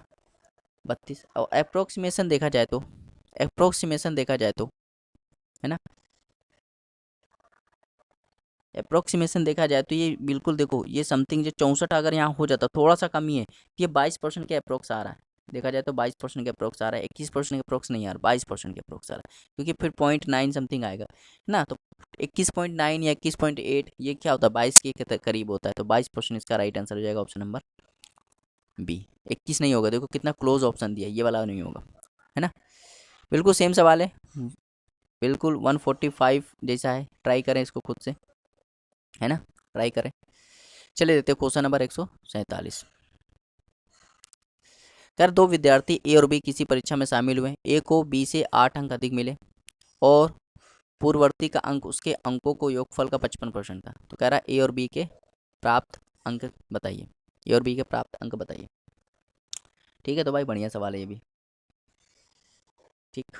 32। और अप्रोक्सीमेशन देखा जाए तो, अप्रोक्सीमेशन देखा जाए तो, है ना, अप्रोक्सीमेशन देखा जाए तो ये बिल्कुल देखो, ये समथिंग जो 64 अगर यहाँ हो जाता, थोड़ा सा कमी है, ये 22% के अप्रोक्स आ रहा है। देखा जाए तो 22% के अप्रोक्स आ रहा है, 21% के अप्रोक्स नहीं आ रहा, 22% के अप्रोक्स आ रहा है, क्योंकि फिर 0.9 समथिंग आएगा, है ना। तो 21.9 या 21.8 ये क्या होता है, 22 के करीब होता है, तो 22% इसका राइट आंसर हो जाएगा ऑप्शन नंबर बी। 21 नहीं होगा, देखो कितना क्लोज ऑप्शन दिया, ये वाला नहीं होगा, है ना। बिल्कुल सेम सवाल है, बिल्कुल 145 जैसा है, ट्राई करें इसको खुद से, है ना, ट्राई करें। चले देते क्वेश्चन नंबर 147। कर दो विद्यार्थी ए और बी किसी परीक्षा में शामिल हुए, ए को बी से 8 अंक अधिक मिले और पूर्ववर्ती का अंक उसके अंकों को योगफल का 55% था। तो कह रहा है ए और बी के प्राप्त अंक बताइए, ए और बी के प्राप्त अंक बताइए। ठीक है, तो भाई बढ़िया सवाल है ये भी, ठीक।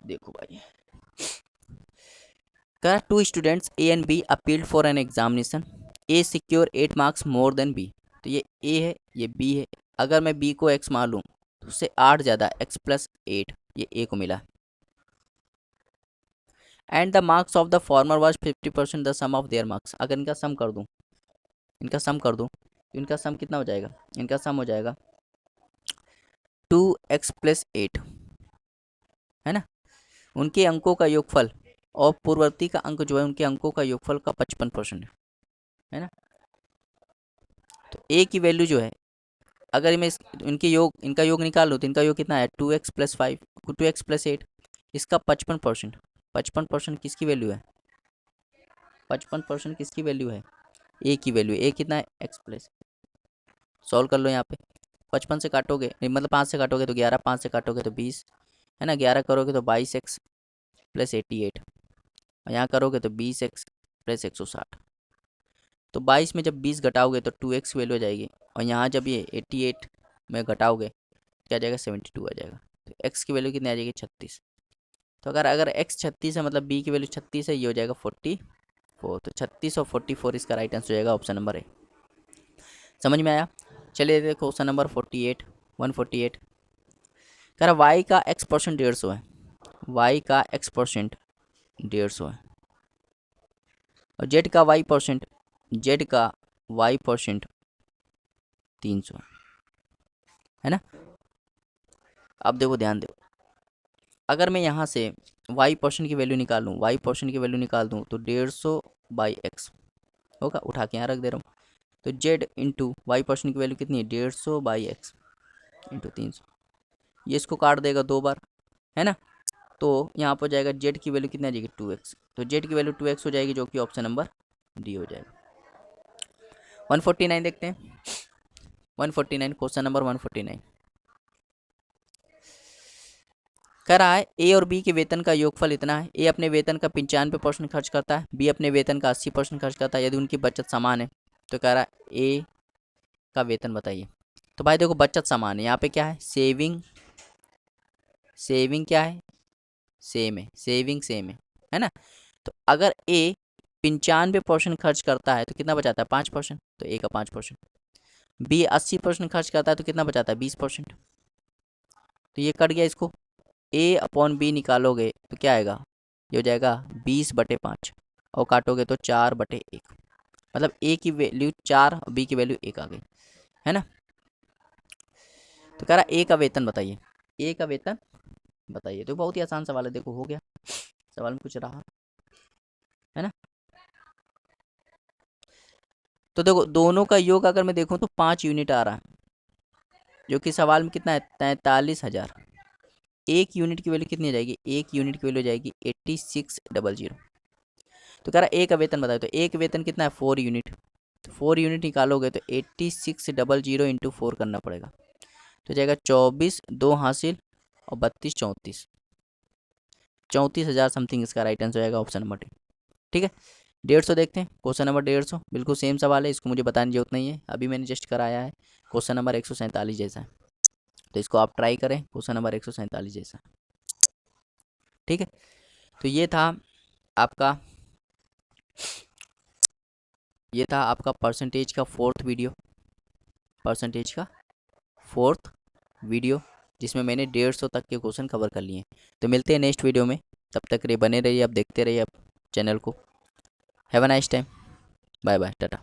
देखो भाई, कह two students A and B appealed for an examination, A secure 8 marks more than B. तो ये ए है, ये बी है, अगर मैं बी को एक्स मान लूँ तो उससे 8 ज़्यादा, x+8, ये ए को मिला। And the marks of the former was 50% the sum of their marks. अगर इनका सम कर दूँ, इनका सम कर दूँ तो इनका सम कितना हो जाएगा, इनका सम हो जाएगा 2x+8, है ना। उनके अंकों का योगफल और पूर्ववर्ती का अंक जो है, उनके अंकों का योगफल का 55% है ना। तो ए की वैल्यू जो है, अगर मैं इनके योग, इनका योग निकाल लो तो इनका योग कितना है 2x+5, 2x+8, इसका 55%, 55% किसकी वैल्यू है, 55% किसकी वैल्यू है, ए की वैल्यू। ए कितना है, x+, सॉल्व कर लो यहाँ पे, 55 से काटोगे नहीं, मतलब 5 से काटोगे तो 11, 5 से काटोगे तो 20, है ना, 11 करोगे तो 22x+88, और यहाँ करोगे तो 20x+160। तो 22 में जब 20 घटाओगे तो 2x वैल्यू आ जाएगी, और यहाँ जब ये 88 में घटाओगे क्या आ जाएगा, 72 आ जाएगा। तो x की वैल्यू कितनी आ जाएगी, 36। तो अगर अगर x 36 है, मतलब b की वैल्यू 36 है, ये हो जाएगा 44। तो 36 और 44 इसका राइट आंसर हो जाएगा ऑप्शन नंबर ए। समझ में आया। चलिए देखो क्वेश्चन नंबर 48, 148। कह रहा y का x% 150 है, y का x% 150 है, और z का y%, z का y% 300 है ना। अब देखो ध्यान दो, अगर मैं यहाँ से y% की वैल्यू निकाल लूँ, y% की वैल्यू निकाल दूँ तो 150/x होगा, उठा के यहाँ रख दे रहा हूँ। तो z इंटू y% की वैल्यू कितनी है, 150/x इंटू 300, ये इसको काट देगा 2 बार, है ना। तो यहाँ पर जाएगा z की वैल्यू कितनी आ जाएगी, 2x। तो z की वैल्यू 2x हो जाएगी, जो कि ऑप्शन नंबर डी हो जाएगा। 149 देखते हैं, 149 क्वेश्चन नंबर 149। कह रहा है ए और बी के वेतन का योगफल इतना है, ए अपने वेतन का 95% खर्च करता है, बी अपने वेतन का 80% खर्च करता है, यदि उनकी बचत समान है। तो कह रहा है ए का वेतन बताइए। तो भाई देखो बचत समान है, यहाँ पे क्या है, सेविंग, सेविंग क्या है, सेम है, सेविंग सेम है ना। तो अगर ए 95% खर्च करता है तो कितना बचाता है, 5%, तो ए का 5%। बी 80% खर्च करता है तो कितना बचाता है, 20%। तो ये कट गया, इसको ए अपॉन बी निकालोगे तो क्या आएगा, ये हो जाएगा 20/5, और काटोगे तो 4/1, मतलब ए की वैल्यू 4 और बी की वैल्यू 1 आ गई, है ना। तो कह रहा ए का वेतन बताइए, ए का वेतन बताइए। तो बहुत ही आसान सवाल है, देखो हो गया, सवाल में कुछ रहा, है ना। तो देखो दोनों का योग अगर मैं देखूं तो 5 यूनिट आ रहा है, जो कि सवाल में कितना है, 43,000। एक यूनिट की वैल्यू कितनी आ जाएगी, एक यूनिट की वैल्यू जाएगी 8600। तो कह रहा है ए का वेतन बताओ, तो एक वेतन कितना है, 4 यूनिट। तो 4 यूनिट निकालोगे तो 8600 इंटू 4 करना पड़ेगा, तो जाएगा 24 2 हासिल और 32 34, 34,000 समथिंग इसका राइट आंसर हो जाएगा ऑप्शन नंबर डी। ठीक है, 150 देखते हैं, क्वेश्चन नंबर 150 बिल्कुल सेम सवाल है, इसको मुझे बताने की जरूरत नहीं है, अभी मैंने जस्ट कराया है। क्वेश्चन नंबर 147 जैसा है, तो इसको आप ट्राई करें, क्वेश्चन नंबर 147 जैसा। ठीक है, तो ये था आपका परसेंटेज का फोर्थ वीडियो, परसेंटेज का फोर्थ वीडियो, जिसमें मैंने 150 तक के क्वेश्चन कवर कर लिए। तो मिलते हैं नेक्स्ट वीडियो में, तब तक बने रहिए, आप देखते रहिए आप चैनल को। Have a nice time, bye bye, Tata.